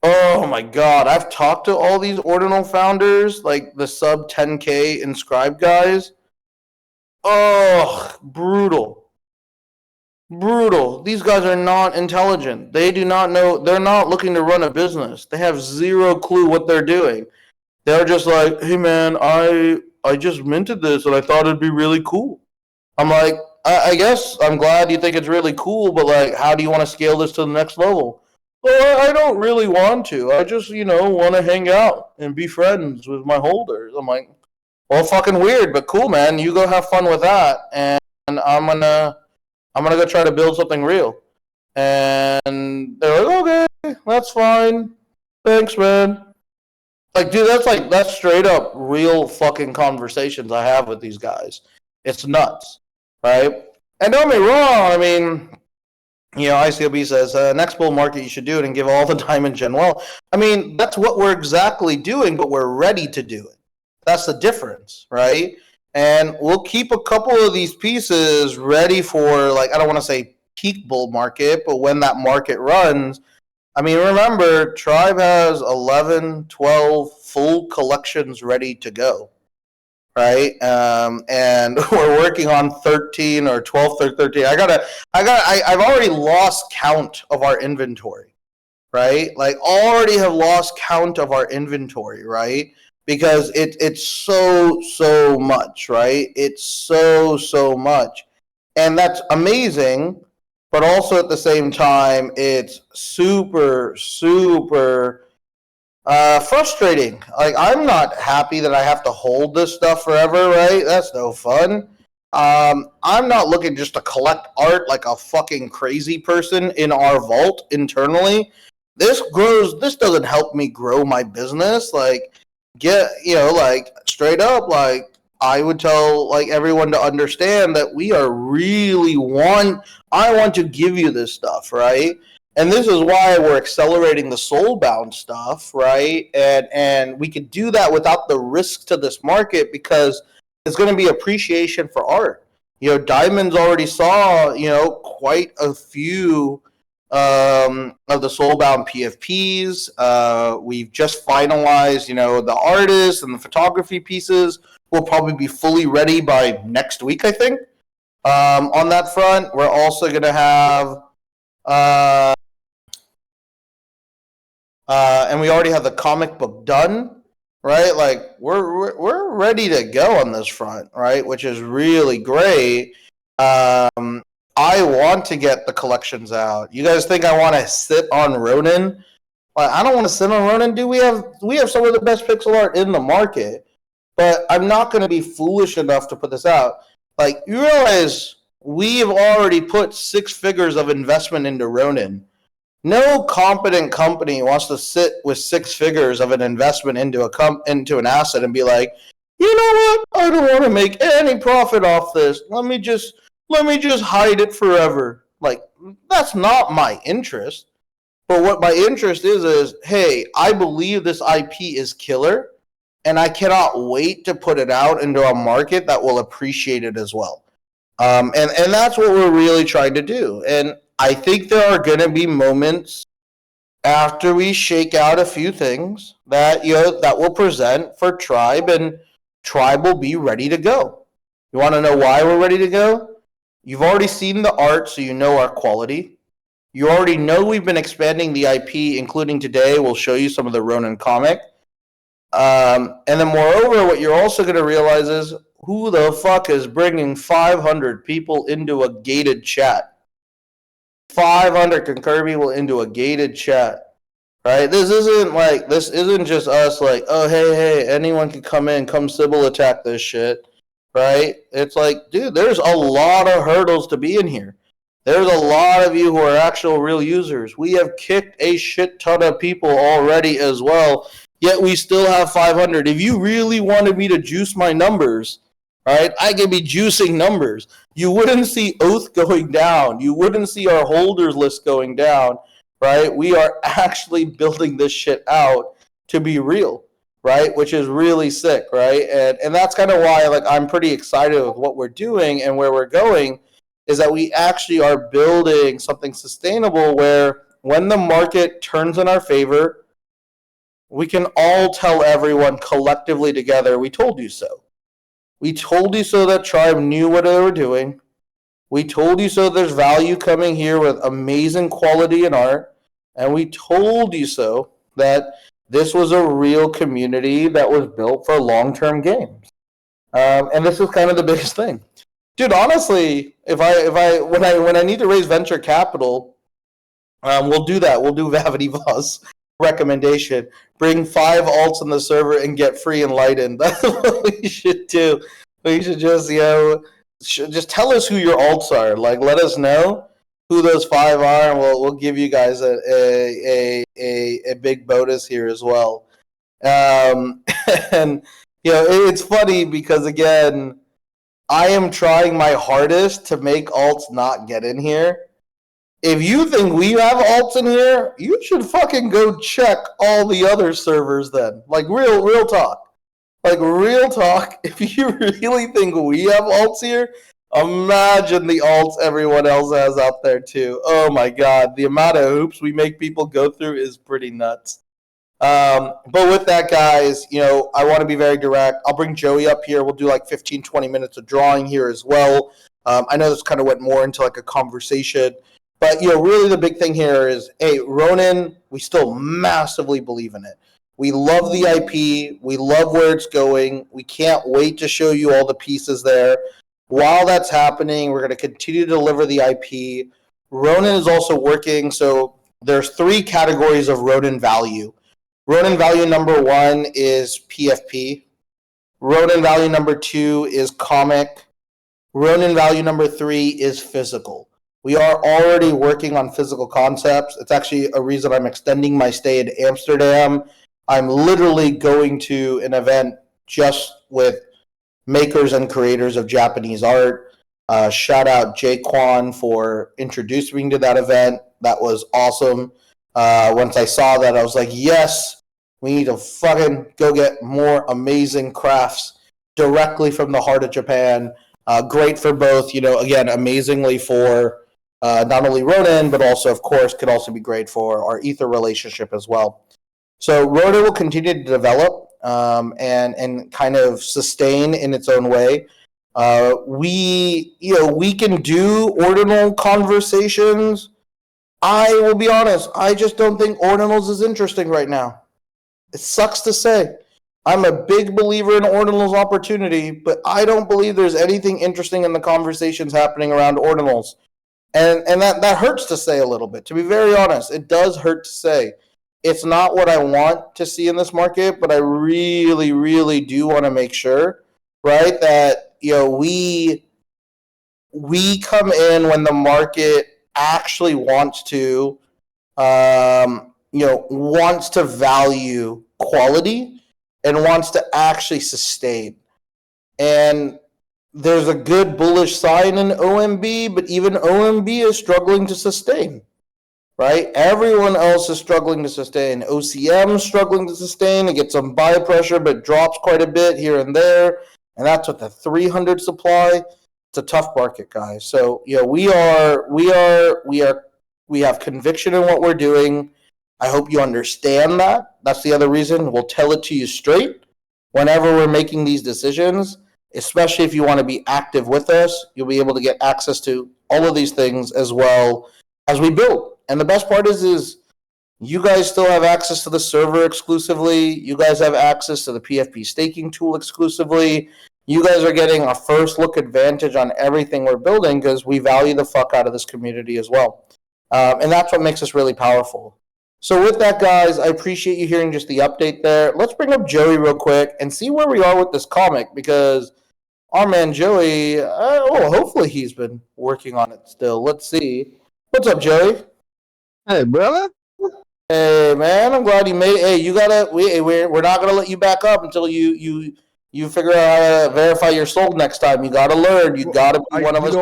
Oh my god, I've talked to all these ordinal founders, like the sub 10K inscribed guys. Oh, brutal. Brutal. These guys are not intelligent. They do not know, they're not looking to run a business. They have zero clue what they're doing. They're just like, hey man, I just minted this and I thought it'd be really cool. I'm like, I guess I'm glad you think it's really cool, but like, how do you want to scale this to the next level? Well, I don't really want to. I just, want to hang out and be friends with my holders. I'm like, well, fucking weird, but cool, man. You go have fun with that, and I'm gonna go try to build something real. And they're like, okay, that's fine. Thanks, man. Like, dude, that's straight up real fucking conversations I have with these guys. It's nuts, right? And don't get me wrong. I mean, ICOB says, next bull market, you should do it and give all the diamond gen. Well, I mean, that's what we're exactly doing, but we're ready to do it. That's the difference, right? And we'll keep a couple of these pieces ready for, like, I don't want to say peak bull market, but when that market runs, I mean, remember, Tribe has 11, 12 full collections ready to go. Right, and we're working on 13 or 12 or 13. I've already lost count of our inventory, right? Like, already have lost count of our inventory, right? because it's so much, right? It's so much, and that's amazing. But also at the same time, it's super frustrating. Like, I'm not happy that I have to hold this stuff forever, right? That's no fun. I'm not looking just to collect art like a fucking crazy person in our vault internally. This doesn't help me grow my business. Like, like, straight up, like, I would tell, like, everyone to understand that I want to give you this stuff, right? And this is why we're accelerating the soulbound stuff, right? And we could do that without the risk to this market, because it's going to be appreciation for art. Diamonds already saw quite a few of the soulbound PFPs. We've just finalized the artists and the photography pieces. Will probably be fully ready by next week, I think. On that front, we're also going to have. And we already have the comic book done, right? Like, we're ready to go on this front, right? Which is really great. I want to get the collections out. You guys think I want to sit on Ronin? Like, I don't want to sit on Ronin, dude. We have some of the best pixel art in the market, but I'm not going to be foolish enough to put this out. Like, you realize we've already put 6 figures of investment into Ronin. No competent company wants to sit with 6 figures of an investment into an asset and be like, you know what? I don't want to make any profit off this. Let me just hide it forever. Like, that's not my interest. But what my interest is, hey, I believe this IP is killer, and I cannot wait to put it out into a market that will appreciate it as well. And that's what we're really trying to do. And I think there are going to be moments after we shake out a few things that that will present for Tribe, and Tribe will be ready to go. You want to know why we're ready to go? You've already seen the art, so you know our quality. You already know we've been expanding the IP, including today. We'll show you some of the Ronin comic. And then moreover, what you're also going to realize is, who the fuck is bringing 500 people into a gated chat? 500 concur people into a gated chat, right? This isn't just us like, oh, hey, anyone can come in, come Sybil attack this shit, right? It's like, dude, there's a lot of hurdles to be in here. There's a lot of you who are actual real users. We have kicked a shit ton of people already as well, yet we still have 500. If you really wanted me to juice my numbers, right, I could be juicing numbers. You wouldn't see Oath going down. You wouldn't see our holders list going down, right? We are actually building this shit out to be real, right? Which is really sick, right? And that's kind of why, like, I'm pretty excited with what we're doing and where we're going, is that we actually are building something sustainable where when the market turns in our favor, we can all tell everyone collectively together, we told you so. We told you so that Tribe knew what they were doing. We told you so there's value coming here with amazing quality in art. And we told you so that this was a real community that was built for long-term games. And this is kind of the biggest thing. Dude, honestly, when I need to raise venture capital, we'll do that. We'll do Vanity Voss recommendation. Bring 5 alts in the server and get free Enlightened. That's what we should do. We should just just tell us who your alts are. Like, let us know who those 5 are, and we'll give you guys a big bonus here as well. And it's funny because, again, I am trying my hardest to make alts not get in here. If you think we have alts in here, you should fucking go check all the other servers then. Like, real talk. Like, real talk. If you really think we have alts here, imagine the alts everyone else has out there too. Oh my god, the amount of hoops we make people go through is pretty nuts. But with that, guys, I want to be very direct. I'll bring Joey up here. We'll do like 15, 20 minutes of drawing here as well. I know this kind of went more into like a conversation. But, really the big thing here is, hey, Ronin, we still massively believe in it. We love the IP. We love where it's going. We can't wait to show you all the pieces there. While that's happening, we're going to continue to deliver the IP. Ronin is also working. So there's three categories of Ronin value. Ronin value number one is PFP. Ronin value number two is comic. Ronin value number three is physical. We are already working on physical concepts. It's actually a reason I'm extending my stay in Amsterdam. I'm literally going to an event just with makers and creators of Japanese art. Shout out Jaquan for introducing me to that event. That was awesome. Once I saw that, I was like, yes, we need to fucking go get more amazing crafts directly from the heart of Japan. Great for both, again, amazingly for not only Ronin, but also, of course, could also be great for our Ether relationship as well. So Ronin will continue to develop and kind of sustain in its own way. We can do ordinal conversations. I will be honest. I just don't think ordinals is interesting right now. It sucks to say. I'm a big believer in ordinals opportunity, but I don't believe there's anything interesting in the conversations happening around ordinals. And that hurts to say a little bit. To be very honest, it does hurt to say. It's not what I want to see in this market, but I really, really do want to make sure, right, that we come in when the market actually wants to value quality and wants to actually sustain. And there's a good bullish sign in OMB, but even OMB is struggling to sustain, right? Everyone else is struggling to sustain. OCM is struggling to sustain. It gets some buy pressure, but drops quite a bit here and there. And that's with the 300 supply. It's a tough market, guys. So, we have conviction in what we're doing. I hope you understand that. That's the other reason. We'll tell it to you straight whenever we're making these decisions, especially if you want to be active with us. You'll be able to get access to all of these things as well as we build. And the best part is you guys still have access to the server exclusively. You guys have access to the PFP staking tool exclusively. You guys are getting a first look advantage on everything we're building because we value the fuck out of this community as well. And that's what makes us really powerful. So with that, guys, I appreciate you hearing just the update there. Let's bring up Joey real quick and see where we are with this comic because our man Joey, hopefully he's been working on it still. Let's see. What's up, Joey? Hey, brother. Hey, man, I'm glad you made it. Hey, we're not gonna let you back up until you figure out how to verify your sold next time. You gotta learn. You gotta be one of us.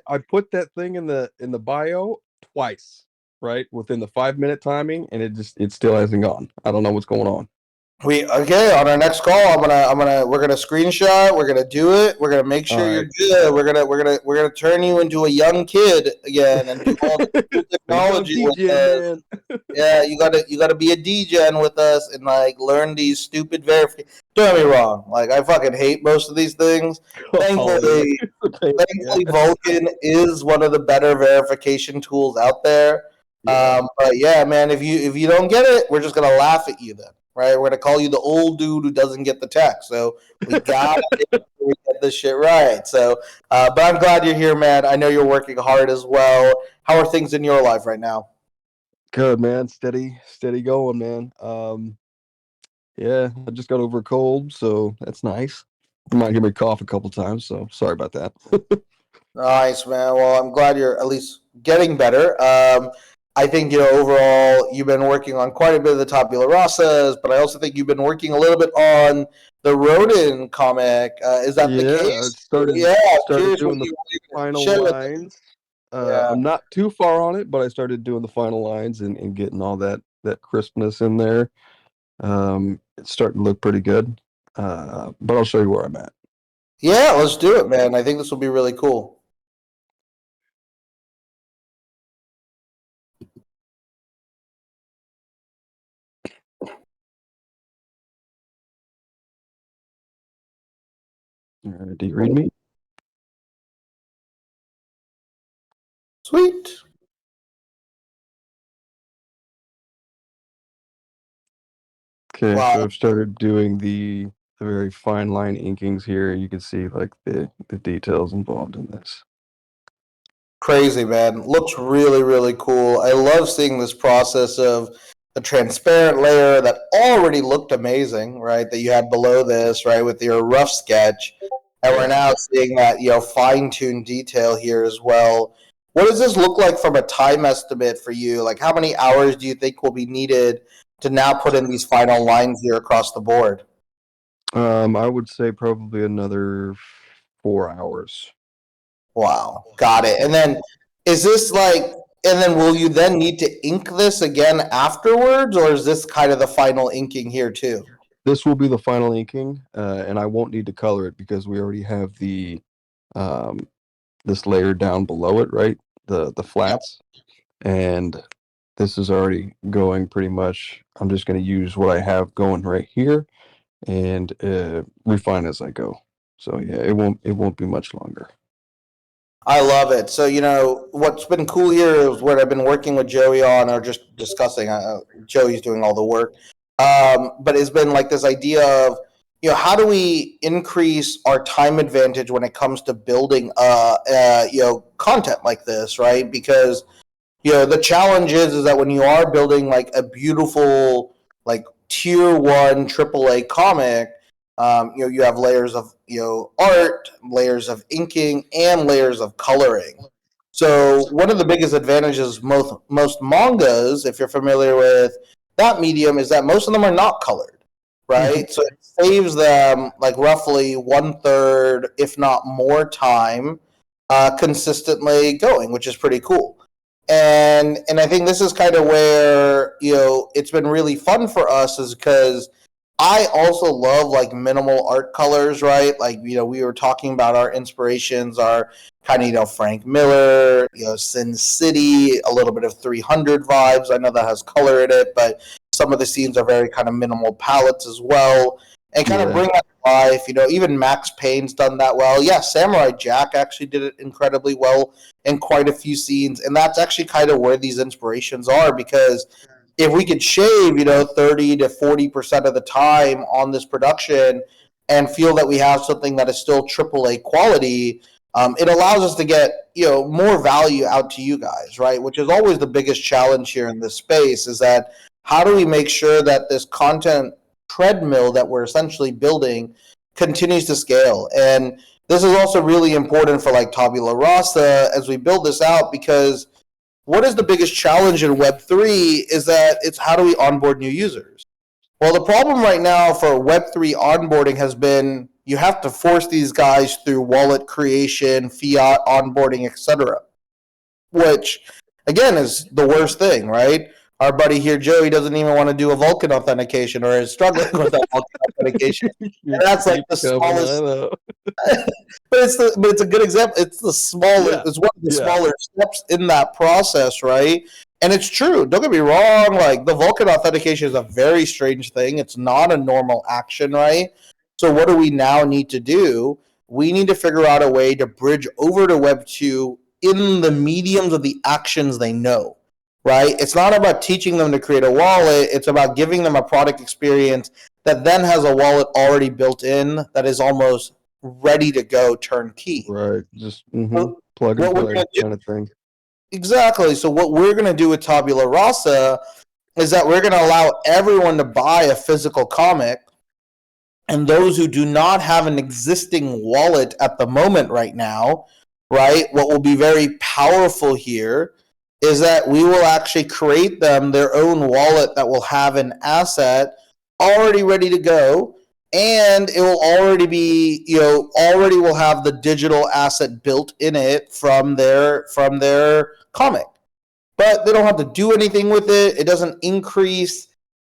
I put that thing in the bio twice, right, within the 5-minute timing, and it still hasn't gone. I don't know what's going on. On our next call, we're gonna screenshot. We're gonna do it. We're gonna make sure you're good. We're gonna turn you into a young kid again and do all the cool technology with us. Yeah, you gotta be a DJ with us and learn these stupid verifications. Don't get me wrong, I fucking hate most of these things. Thankfully, Vulcan is one of the better verification tools out there. Yeah. But yeah, man, if you don't get it, we're just gonna laugh at you then. Right, we're gonna call you the old dude who doesn't get the tech. So we gotta get this shit right. So, but I'm glad you're here, man. I know you're working hard as well. How are things in your life right now? Good, man. Steady going, man. Yeah, I just got over a cold, so that's nice. You might hear me cough a couple times, so sorry about that. Nice, man. Well, I'm glad you're at least getting better. I think overall you've been working on quite a bit of the tabula rasas, but I also think you've been working a little bit on the Ronin comic. Is that the case? Started doing the final lines. I'm not too far on it, but I started doing the final lines and getting all that crispness in there. It's starting to look pretty good. But I'll show you where I'm at. Yeah, let's do it, man. I think this will be really cool. Do you read me? Sweet. Okay, Wow. so I've started doing the very fine line inkings here. You can see like the details involved in this. Crazy, man. Looks really, really cool. I love seeing this process of the transparent layer that already looked amazing, right? That you had below this, right, with your rough sketch. And we're now seeing that, fine-tuned detail here as well. What does this look like from a time estimate for you? Like, how many hours do you think will be needed to now put in these final lines here across the board? I would say probably another 4 hours. Wow, got it. And then is this like, and then will you then need to ink this again afterwards, or is this kind of the final inking here too? This will be the final inking, and I won't need to color it because we already have the um, this layer down below it, right? The flats, and this is already going pretty much. I'm just going to use what I have going right here and refine as I go. So yeah, it won't be much longer. I love it. So, what's been cool here is what I've been working with Joey on, or just discussing. Joey's doing all the work. But it's been like this idea of, how do we increase our time advantage when it comes to building, content like this, right? Because the challenge is that when you are building like a beautiful, like tier one AAA comic, you have layers of art, layers of inking, and layers of coloring. So one of the biggest advantages most mangas, if you're familiar with that medium, is that most of them are not colored, right? Mm-hmm. So it saves them like roughly 1/3, if not more, time consistently going, which is pretty cool. And I think this is kind of where it's been really fun for us, is because I also love like minimal art colors, right? Like we were talking about our inspirations are kind of Frank Miller, Sin City, a little bit of 300 vibes. I know that has color in it, but some of the scenes are very kind of minimal palettes as well, and kind of bring that to life. Even Max Payne's done that well. Yeah, Samurai Jack actually did it incredibly well in quite a few scenes, and that's actually kind of where these inspirations are, because if we could shave 30 to 40% of the time on this production and feel that we have something that is still AAA quality, it allows us to get more value out to you guys, right? Which is always the biggest challenge here in this space, is that how do we make sure that this content treadmill that we're essentially building continues to scale? And this is also really important for like Tabula Rasa as we build this out, because what is the biggest challenge in Web3 is that it's how do we onboard new users? Well, the problem right now for Web3 onboarding has been you have to force these guys through wallet creation, fiat onboarding, etc., which again is the worst thing, right? Our buddy here, Joey, doesn't even want to do a Vulcan authentication, or is struggling with that Vulcan authentication. And that's like the smallest. But it's a good example. It's the smaller. Yeah. It's one of the smaller steps in that process, right? And it's true. Don't get me wrong. Like the Vulcan authentication is a very strange thing. It's not a normal action, right? So what do we now need to do? We need to figure out a way to bridge over to Web 2 in the mediums of the actions they know, right? It's not about teaching them to create a wallet. It's about giving them a product experience that then has a wallet already built in that is almost ready to go turnkey. Right. Just plug and play kind of thing. Exactly. So what we're going to do with Tabula Rasa is that we're going to allow everyone to buy a physical comic, and those who do not have an existing wallet at the moment right now, right, what will be very powerful here is that we will actually create them their own wallet that will have an asset already ready to go, and it will already be, already will have the digital asset built in it from their comic. But they don't have to do anything with it. It doesn't increase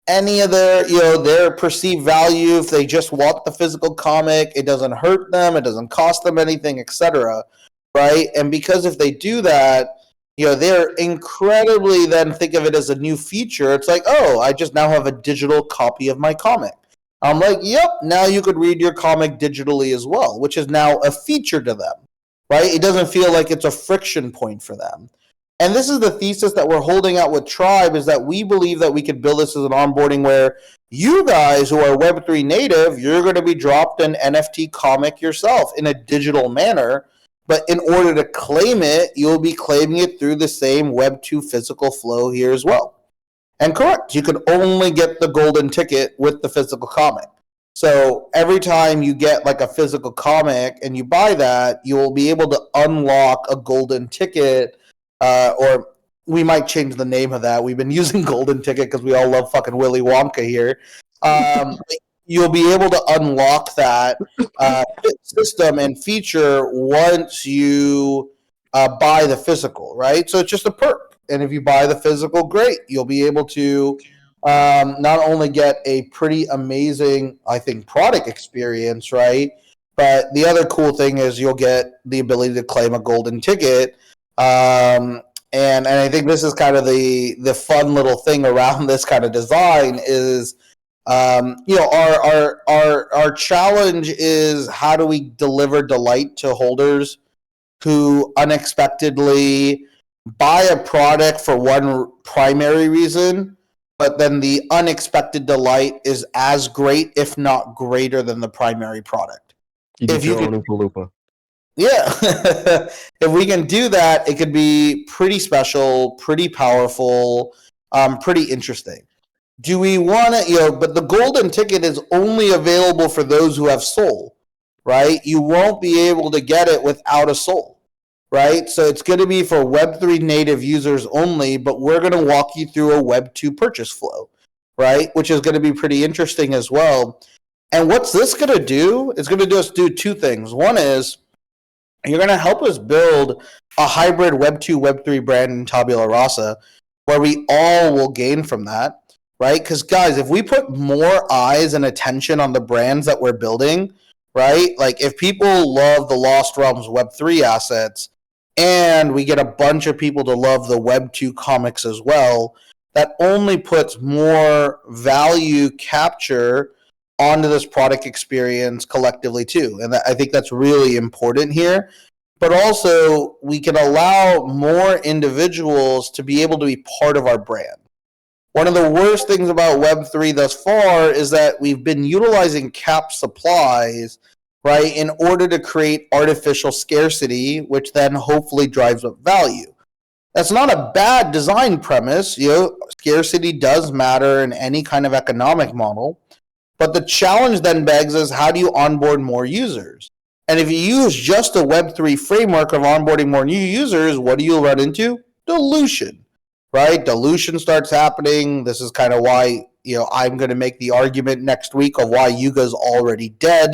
any of their, their perceived value if they just want the physical comic. It doesn't hurt them. It doesn't cost them anything, etc. Right? And because if they do that, they're incredibly then think of it as a new feature. It's like, oh, I just now have a digital copy of my comic. I'm like, yep, now you could read your comic digitally as well, which is now a feature to them, right? It doesn't feel like it's a friction point for them. And this is the thesis that we're holding out with Tribe, is that we believe that we could build this as an onboarding where you guys who are Web3 native, you're going to be dropped an NFT comic yourself in a digital manner. But in order to claim it, you'll be claiming it through the same Web2 physical flow here as well. And correct, you can only get the golden ticket with the physical comic. So every time you get like a physical comic and you buy that, you will be able to unlock a golden ticket, or we might change the name of that. We've been using golden ticket because we all love fucking Willy Wonka here. You'll be able to unlock that system and feature once you buy the physical, right? So it's just a perk. And if you buy the physical, great. You'll be able to not only get a pretty amazing, I think, product experience, right? But the other cool thing is you'll get the ability to claim a golden ticket. And I think this is kind of the fun little thing around this kind of design is, our challenge is how do we deliver delight to holders who unexpectedly buy a product for one primary reason, but then the unexpected delight is as great, if not greater, than the primary product. You get your own Oompa Loompa. Yeah. If we can do that, it could be pretty special, pretty powerful, pretty interesting. Do we want to, but the golden ticket is only available for those who have soul, right? You won't be able to get it without a soul, right? So it's going to be for Web3 native users only, but we're going to walk you through a Web2 purchase flow, right? Which is going to be pretty interesting as well. And what's this going to do? It's going to just do two things. One is you're going to help us build a hybrid Web2, Web3 brand in Tabula Rasa where we all will gain from that. Right? Because, guys, if we put more eyes and attention on the brands that we're building, right? Like, if people love the Lost Realms Web3 assets and we get a bunch of people to love the Web2 comics as well, that only puts more value capture onto this product experience collectively, too. And I think that's really important here. But also, we can allow more individuals to be able to be part of our brand. One of the worst things about Web3 thus far is that we've been utilizing cap supplies, right, in order to create artificial scarcity, which then hopefully drives up value. That's not a bad design premise. Scarcity does matter in any kind of economic model. But the challenge then begs is how do you onboard more users? And if you use just a Web3 framework of onboarding more new users, what do you run into? Dilution. Right? Dilution starts happening. This is kind of why, I'm going to make the argument next week of why Yuga's already dead.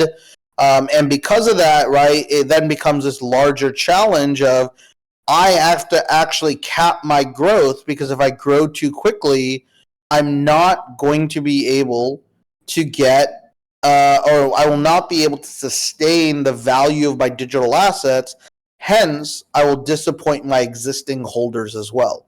And because of that, right, it then becomes this larger challenge of I have to actually cap my growth because if I grow too quickly, I'm not going to be able to get, or I will not be able to sustain the value of my digital assets. Hence, I will disappoint my existing holders as well.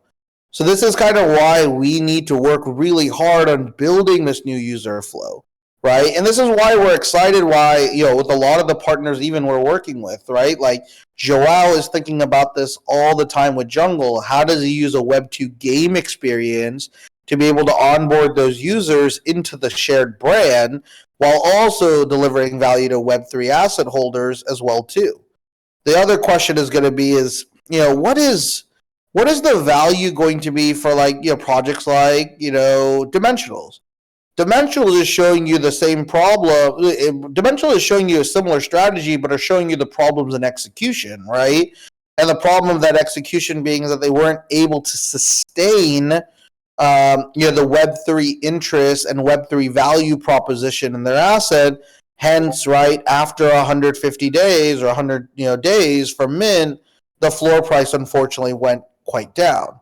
So this is kind of why we need to work really hard on building this new user flow, right? And this is why we're excited why, with a lot of the partners even we're working with, right? Like Joao is thinking about this all the time with Jungle. How does he use a Web2 game experience to be able to onboard those users into the shared brand while also delivering value to Web3 asset holders as well too? The other question is going to be what is the value going to be for projects like Dimensionals? Dimensionals is showing you the same problem. Dimensional is showing you a similar strategy, but are showing you the problems in execution, right? And the problem of that execution being is that they weren't able to sustain the Web3 interest and Web3 value proposition in their asset. Hence, right after 150 days or 100 days from mint, the floor price unfortunately went quite down.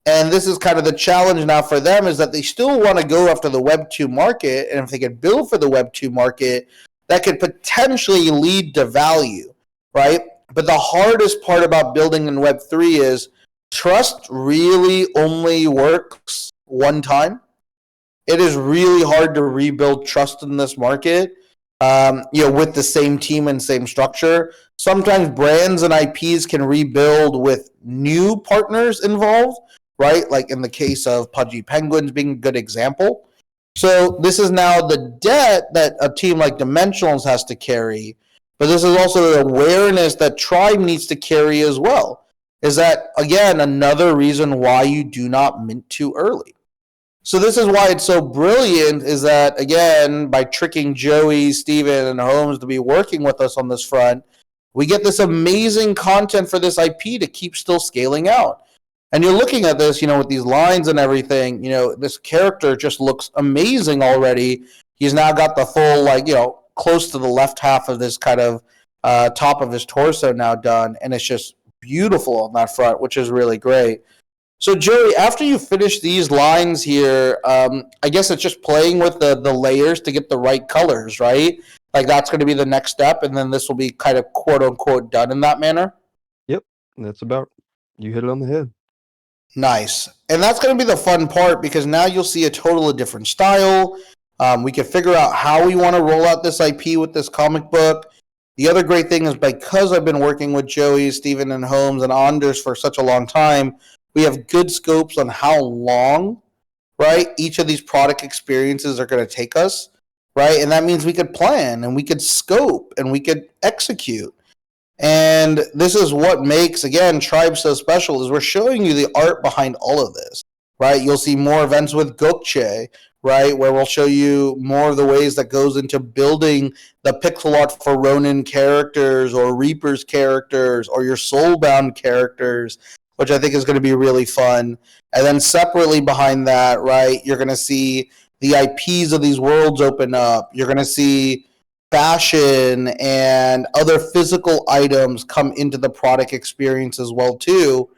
And this is kind of the challenge now for them is that they still want to go after the Web2 market. And if they could build for the Web2 market, that could potentially lead to value, right? But the hardest part about building in Web3 is trust really only works one time. It is really hard to rebuild trust in this market. with the same team and same structure. Sometimes brands and IPs can rebuild with new partners involved, right? Like in the case of Pudgy Penguins being a good example. So this is now the debt that a team like Dimensionals has to carry, but this is also the awareness that Tribe needs to carry as well. Is that, again, another reason why you do not mint too early. So this is why it's so brilliant, is that, again, by tricking Joey, Steven, and Holmes to be working with us on this front, we get this amazing content for this IP to keep still scaling out. And you're looking at this, with these lines and everything, this character just looks amazing already. He's now got the full, close to the left half of this kind of top of his torso now done. And it's just beautiful on that front, which is really great. So, Joey, after you finish these lines here, I guess it's just playing with the layers to get the right colors, right? Like that's going to be the next step, and then this will be kind of quote-unquote done in that manner? Yep, that's about, you hit it on the head. Nice. And that's going to be the fun part, because now you'll see a totally different style. We can figure out how we want to roll out this IP with this comic book. The other great thing is, because I've been working with Joey, Steven, and Holmes, and Anders for such a long time, we have good scopes on how long, right, each of these product experiences are going to take us, right? And that means we could plan, and we could scope, and we could execute. And this is what makes, again, Tribe so special, is we're showing you the art behind all of this, right? You'll see more events with Gokche, right, where we'll show you more of the ways that goes into building the pixel art for Ronin characters or Reaper's characters or your Soulbound characters, which I think is going to be really fun. And then separately behind that, right, you're going to see the IPs of these worlds open up. You're going to see fashion and other physical items come into the product experience as well, too.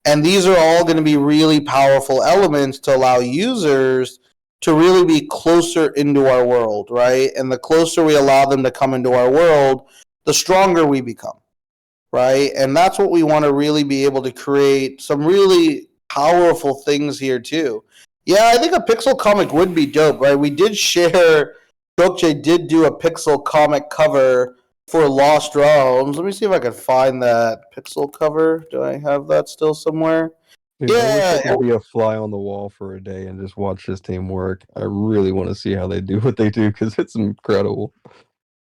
And these are all going to be really powerful elements to allow users to really be closer into our world, right? And the closer we allow them to come into our world, the stronger we become, right? And that's what we want to really be able to create some really powerful things here too. Yeah, I think a pixel comic would be dope, right? We did share, Dokje did do a pixel comic cover for Lost Realms. Let me see if I can find that pixel cover. Do I have that still somewhere? Dude, I wish I could be a fly on the wall for a day and just watch this team work. I really want to see how they do what they do, because it's incredible.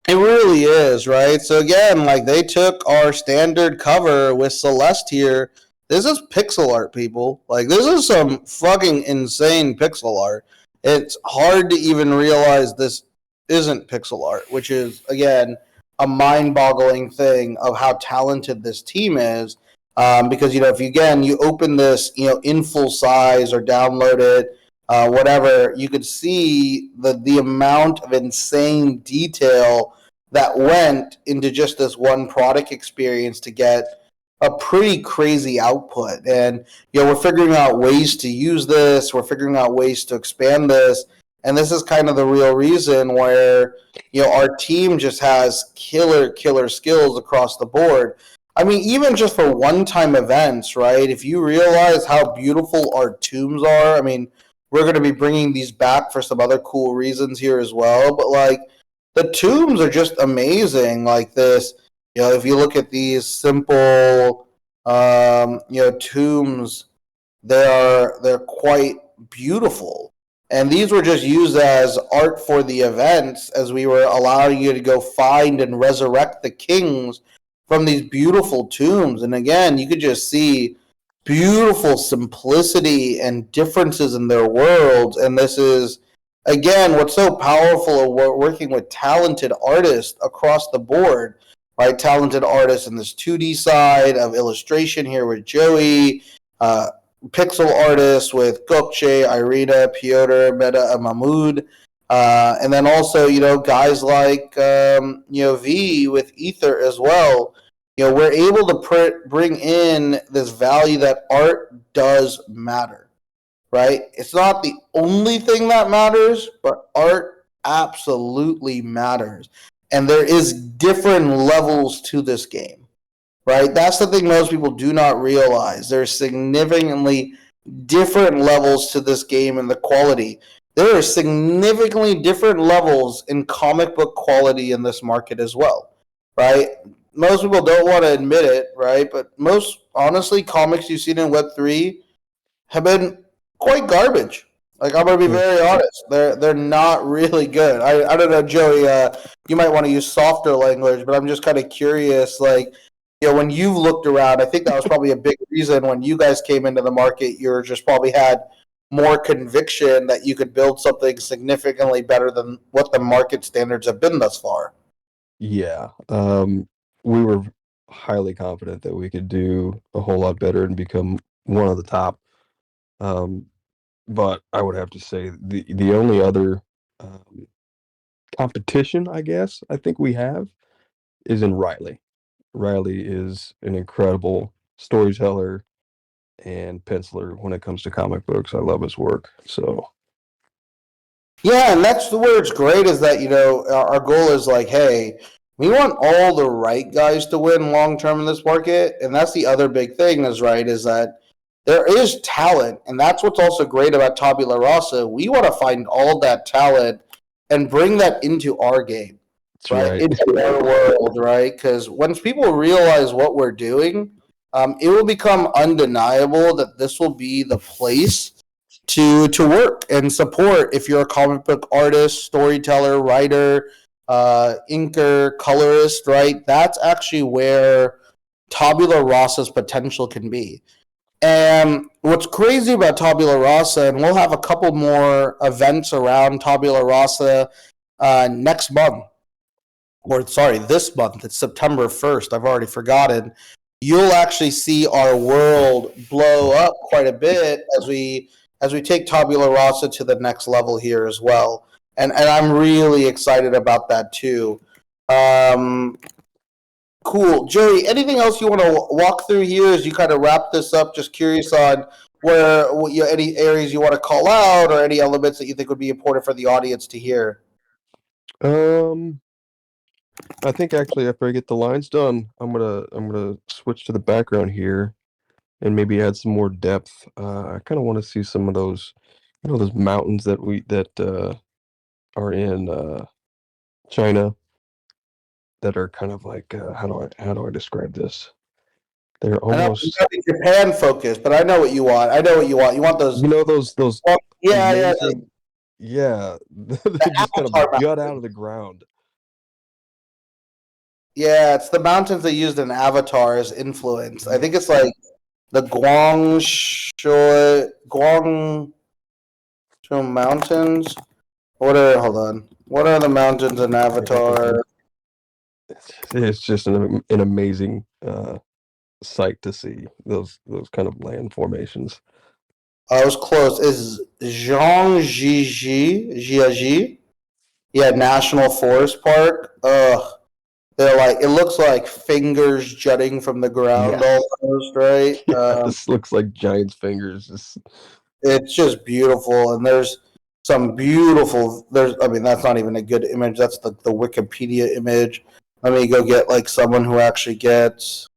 It really is, right? So again, like, they took our standard cover with Celeste here. This is pixel art, people. Like, this is some fucking insane pixel art. It's hard to even realize this isn't pixel art, which is, again, a mind-boggling thing of how talented this team is. Because, if you open this, in full size or download it, whatever, you could see the amount of insane detail that went into just this one product experience to get a pretty crazy output. And, we're figuring out ways to use this. We're figuring out ways to expand this. And this is kind of the real reason where, our team just has killer skills across the board. I mean, even just for one-time events, right? If you realize how beautiful our tombs are, I mean, we're going to be bringing these back for some other cool reasons here as well. But, like, the tombs are just amazing. Like this, if you look at these simple, tombs, they're quite beautiful. And these were just used as art for the events, as we were allowing you to go find and resurrect the kings from these beautiful tombs. And again, you could just see beautiful simplicity and differences in their worlds. And this is, again, what's so powerful of working with talented artists across the board, right? Talented artists in this 2D side of illustration here with Joey, pixel artists with Gokche, Irina, Piotr, Meta, and Mahmoud. And then also, guys like, V with Ether as well. We're able to bring in this value that art does matter, right? It's not the only thing that matters, but art absolutely matters. And there is different levels to this game, right? That's the thing most people do not realize. There's significantly different levels to this game and the quality. there are significantly different levels in comic book quality in this market as well, right? Most people don't want to admit it, right? But most, honestly, comics you've seen in Web3 have been quite garbage. Like, I'm gonna be very honest, they're not really good. I don't know, Joey. You might want to use softer language, but I'm just kind of curious. Like, when you've looked around, I think that was probably a big reason when you guys came into the market. You're just probably had more conviction that you could build something significantly better than what the market standards have been thus far. Yeah, we were highly confident that we could do a whole lot better and become one of the top. Um, but I would have to say the only other competition, I guess, I think we have is in Riley. Riley is an incredible storyteller and penciler when it comes to comic books. I love his work. So yeah, and that's where it's great is that, our goal is like, hey, we want all the right guys to win long term in this market. And that's the other big thing is that there is talent. And that's what's also great about Tabula Rasa. We want to find all that talent and bring that into our game, right? Into our world, right? Because once people realize what we're doing, it will become undeniable that this will be the place to work and support if you're a comic book artist, storyteller, writer, inker, colorist, right? That's actually where Tabula Rasa's potential can be. And what's crazy about Tabula Rasa, and we'll have a couple more events around Tabula Rasa next month, or sorry, this month. It's September 1st. I've already forgotten. You'll actually see our world blow up quite a bit as we take Tabula Rasa to the next level here as well. And I'm really excited about that too. Cool. Joey, anything else you want to walk through here as you kind of wrap this up? Just curious on any areas you want to call out or any elements that you think would be important for the audience to hear. I think actually after I get the lines done, I'm gonna switch to the background here and maybe add some more depth. I kind of want to see some of those, those mountains that are in China that are kind of like how do I describe this? They're almost Japan focused, but I know what you want. You want those. Those amazing, yeah, they just kind of jut out of the ground. Yeah, it's the mountains they used in Avatar as influence. I think it's like the Guangzhou Mountains. Hold on. What are the mountains in Avatar? It's just an amazing sight to see those kind of land formations. I was close. Is Jiaji? Yeah, National Forest Park. They're like, it looks like fingers jutting from the ground almost, right? This looks like giant fingers. It's just beautiful, and there's some beautiful. I mean, that's not even a good image. That's the Wikipedia image. Let me go get like someone who actually gets,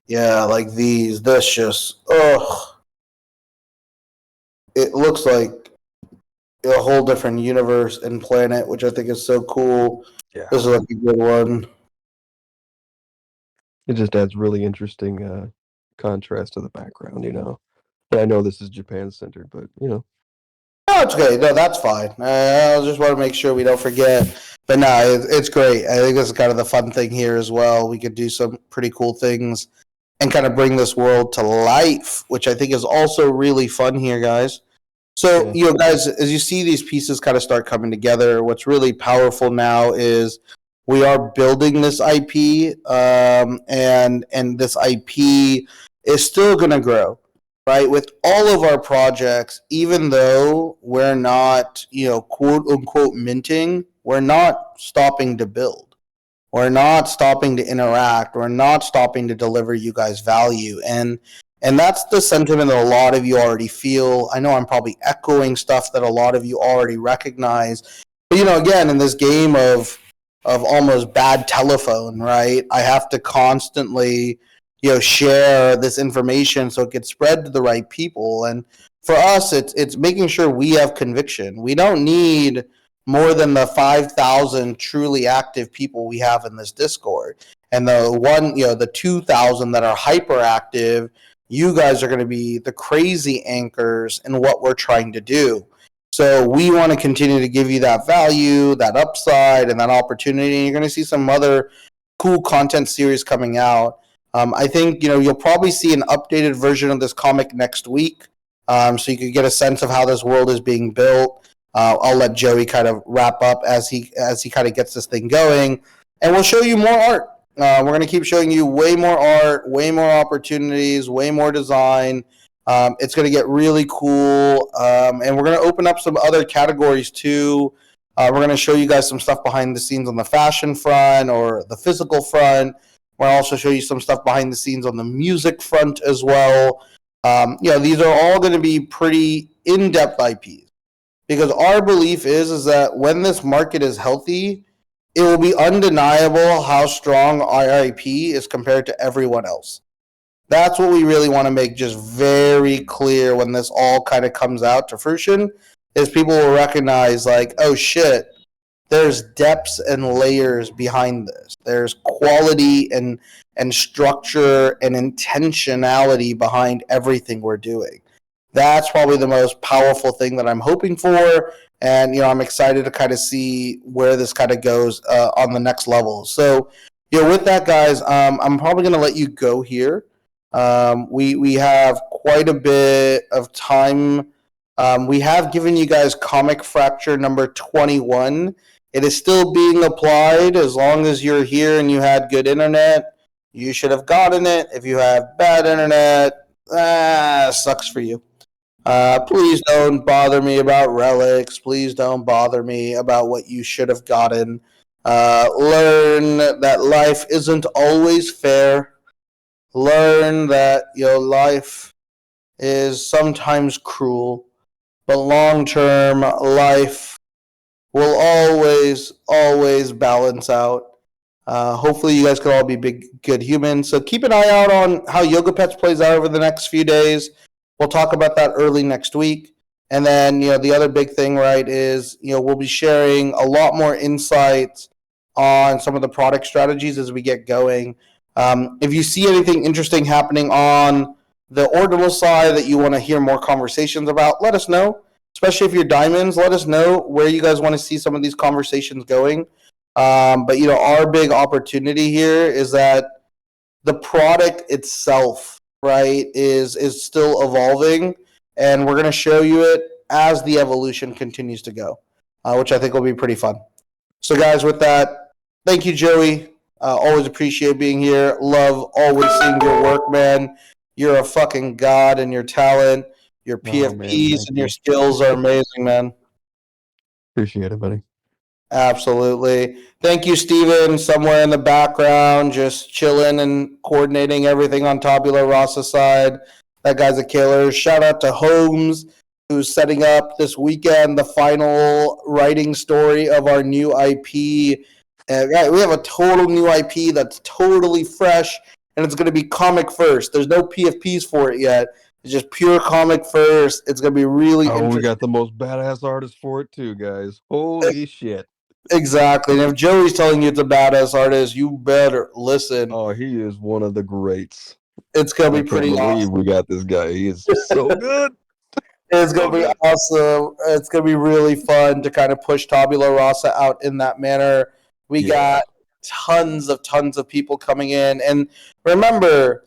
yeah, like these. This just, it looks like a whole different universe and planet, which I think is so cool. Yeah, this is like a good one. It just adds really interesting contrast to the background, I know this is Japan centered, but No, it's okay. No, that's fine. I just want to make sure we don't forget. But no, it's great. I think this is kind of the fun thing here as well. We could do some pretty cool things and kind of bring this world to life, which I think is also really fun here, guys. So, guys, as you see these pieces kind of start coming together, what's really powerful now is we are building this IP, and this IP is still going to grow, right? With all of our projects, even though we're not, quote unquote minting, we're not stopping to build. We're not stopping to interact. We're not stopping to deliver you guys value. And that's the sentiment that a lot of you already feel. I know I'm probably echoing stuff that a lot of you already recognize. But, again, in this game of almost bad telephone, right? I have to constantly share this information so it gets spread to the right people. And for us, it's making sure we have conviction. We don't need more than the 5,000 truly active people we have in this Discord, and the 2,000 that are hyperactive. You guys are going to be the crazy anchors in what we're trying to do. So we want to continue to give you that value, that upside, and that opportunity. And you're going to see some other cool content series coming out. I think you'll probably see an updated version of this comic next week, so you can get a sense of how this world is being built. I'll let Joey kind of wrap up as he kind of gets this thing going, and we'll show you more art. We're going to keep showing you way more art, way more opportunities, way more design. It's going to get really cool, and we're going to open up some other categories too. We're going to show you guys some stuff behind the scenes on the fashion front or the physical front. We'll also show you some stuff behind the scenes on the music front as well. These are all going to be pretty in-depth IPs, because our belief is that when this market is healthy, it will be undeniable how strong our IP is compared to everyone else. That's what we really want to make just very clear when this all kind of comes out to fruition, is people will recognize, like, oh shit, there's depths and layers behind this. There's quality and structure and intentionality behind everything we're doing. That's probably the most powerful thing that I'm hoping for, and I'm excited to kind of see where this kind of goes on the next level. So, with that, guys, I'm probably going to let you go here. We have quite a bit of time. We have given you guys Comic Fracture number 21. It is still being applied. As long as you're here and you had good internet, you should have gotten it. If you have bad internet, sucks for you. Please don't bother me about relics. Please don't bother me about what you should have gotten. Learn that life isn't always fair. Learn that your life is sometimes cruel, but long-term life will always balance out. Hopefully you guys can all be big, good humans. So keep an eye out on how Yoga Pets plays out over the next few days. We'll talk about that early next week. And then, the other big thing, right, is, we'll be sharing a lot more insights on some of the product strategies as we get going. If you see anything interesting happening on the ordinal side that you want to hear more conversations about, let us know. Especially if you're diamonds, let us know where you guys want to see some of these conversations going. But our big opportunity here is that the product itself, right, is still evolving, and we're going to show you it as the evolution continues to go, which I think will be pretty fun. So, guys, with that, thank you, Joey. Always appreciate being here. Love always seeing your work, man. You're a fucking god in your talent. Your PFPs and your skills are amazing, man. Appreciate it, buddy. Absolutely. Thank you, Steven, somewhere in the background, just chilling and coordinating everything on Tabula Rasa side. That guy's a killer. Shout out to Holmes, who's setting up this weekend the final writing story of our new IP. We have a total new IP that's totally fresh, and it's going to be comic first. There's no PFPs for it yet. It's just pure comic first. It's going to be really interesting. We got the most badass artist for it too, guys. Holy shit. Exactly. And if Joey's telling you it's a badass artist, you better listen. Oh, he is one of the greats. It's going to be pretty awesome. We got this guy. He is so good. It's going to be awesome. It's going to be really fun to kind of push Tabula Rasa out in that manner. We got tons of people coming in. And remember,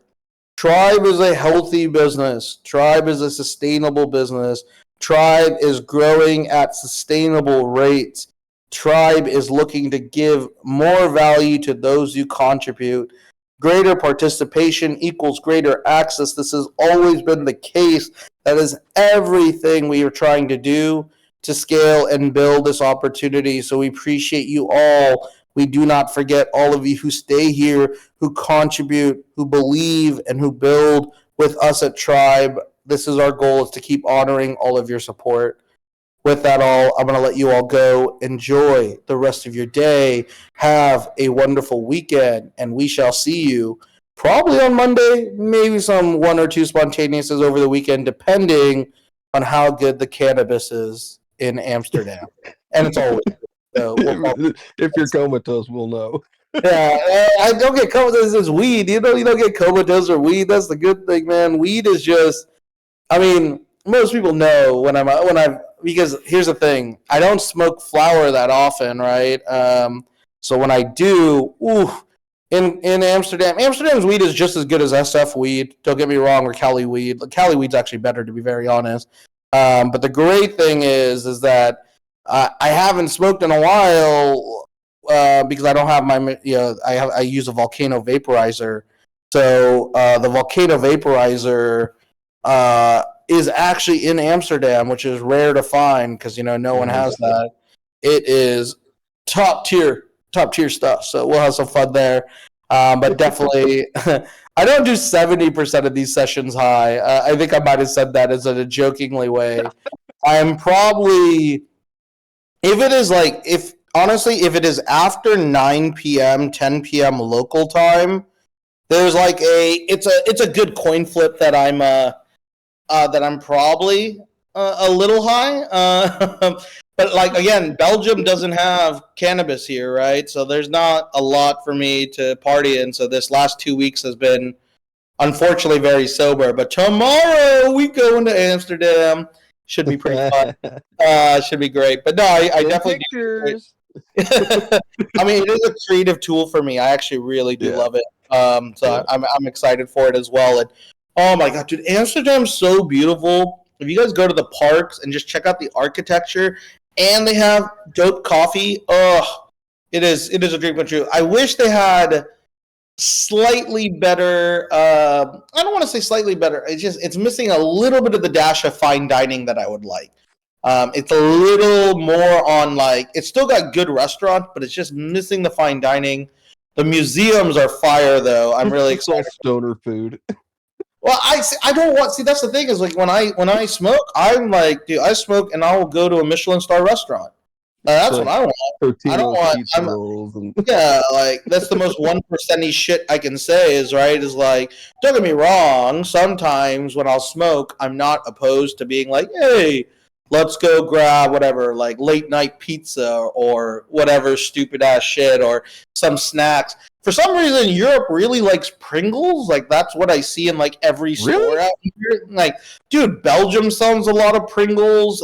Tribe is a healthy business. Tribe is a sustainable business. Tribe is growing at sustainable rates. Tribe is looking to give more value to those who contribute. Greater participation equals greater access. This has always been the case. That is everything we are trying to do to scale and build this opportunity. So we appreciate you all. We do not forget all of you who stay here, who contribute, who believe, and who build with us at Tribe. This is our goal, is to keep honoring all of your support. With that all, I'm going to let you all go. Enjoy the rest of your day. Have a wonderful weekend, and we shall see you probably on Monday, maybe some 1 or 2 spontaneouses over the weekend, depending on how good the cannabis is in Amsterdam. And it's always so if you're comatose, we'll know. Yeah, I don't get comatose. It's weed. You don't get comatose or weed. That's the good thing, man. Weed is just. I mean, most people know when I'm because here's the thing. I don't smoke flower that often, right? So when I do, in Amsterdam's weed is just as good as SF weed. Don't get me wrong, or Cali weed. Cali weed's actually better, to be very honest. But the great thing is that I haven't smoked in a while because I don't have my I use a volcano vaporizer. So the volcano vaporizer is actually in Amsterdam, which is rare to find because no one has that. It is top tier stuff. So we'll have some fun there. But definitely, I don't do 70% of these sessions high. I think I might have said that as in a jokingly way. I'm probably if it is after 9 p.m., 10 p.m. local time, there's it's a good coin flip that I'm probably a little high. But again, Belgium doesn't have cannabis here, right? So there's not a lot for me to party in. So this last 2 weeks has been unfortunately very sober. But tomorrow we go into Amsterdam. Should be pretty fun. Should be great. But no, I definitely pictures. I mean, it is a creative tool for me. I actually really do love it. So I'm excited for it as well. And oh my god, dude, Amsterdam's so beautiful. If you guys go to the parks and just check out the architecture, and they have dope coffee, it is a dream come true. I wish they had slightly better. I don't want to say slightly better. It's missing a little bit of the dash of fine dining that I would like. It's a little more on it's still got good restaurant, but it's just missing the fine dining. The museums are fire though. I'm really excited. It's all stoner food. Well, I don't want. See, that's the thing is when I smoke, I'm like, dude, I smoke and I will go to a Michelin star restaurant. That's what I want. I don't want. Yeah, that's the most 1%y shit I can say is right. Is don't get me wrong. Sometimes when I'll smoke, I'm not opposed to being like, hey, let's go grab whatever, late night pizza or whatever stupid ass shit or some snacks. For some reason, Europe really likes Pringles. That's what I see in every store out here. Dude, Belgium sells a lot of Pringles.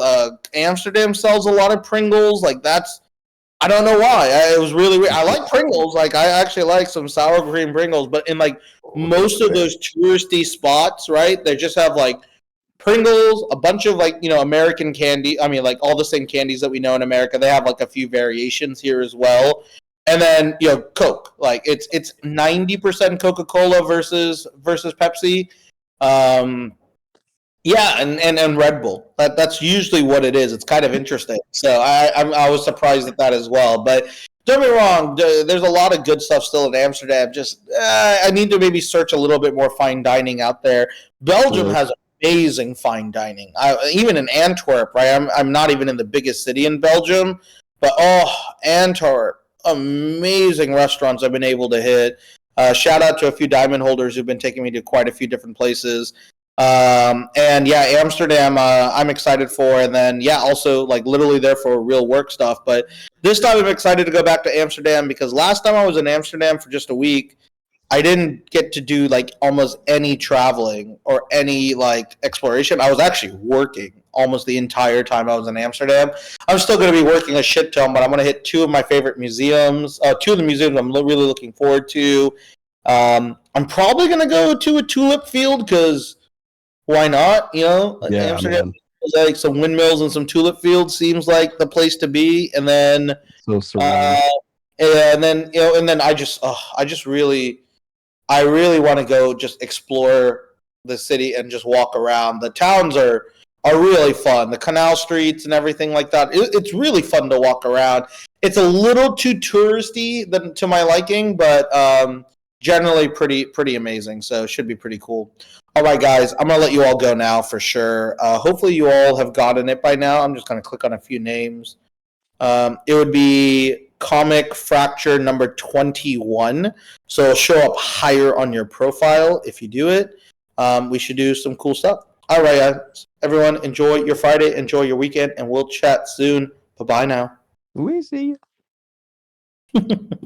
Amsterdam sells a lot of Pringles. I don't know why. It was really weird. I like Pringles. I actually like some sour cream Pringles. But in most of those touristy spots, right? They just have Pringles, a bunch of American candy. I mean, all the same candies that we know in America. They have a few variations here as well. And then Coke, it's 90% Coca-Cola versus Pepsi, yeah, and Red Bull. That's usually what it is. It's kind of interesting. So I was surprised at that as well. But don't get me wrong, there's a lot of good stuff still in Amsterdam. Just I need to maybe search a little bit more fine dining out there. Belgium has amazing fine dining. Even in Antwerp, right? I'm not even in the biggest city in Belgium, but Antwerp. Amazing restaurants I've been able to hit. Shout out to a few diamond holders who've been taking me to quite a few different places. And yeah, Amsterdam, I'm excited for. And then, yeah, also literally there for real work stuff. But this time I'm excited to go back to Amsterdam because last time I was in Amsterdam for just a week, I didn't get to do almost any traveling or any exploration. I was actually working almost the entire time I was in Amsterdam. I'm still going to be working a shit ton, but I'm going to hit two of my favorite museums. Two of the museums I'm really looking forward to. I'm probably going to go to a tulip field because why not? Amsterdam is some windmills and some tulip fields seems like the place to be. And then I really want to go just explore the city and just walk around. The towns are really fun. The canal streets and everything like that. It's really fun to walk around. It's a little too touristy to my liking, but generally pretty amazing. So it should be pretty cool. All right, guys, I'm going to let you all go now for sure. Hopefully you all have gotten it by now. I'm just going to click on a few names. It would be comic fracture number 21. So it'll show up higher on your profile if you do it. We should do some cool stuff. All right, guys. Everyone, enjoy your Friday, enjoy your weekend, and we'll chat soon. Bye-bye now. We see you.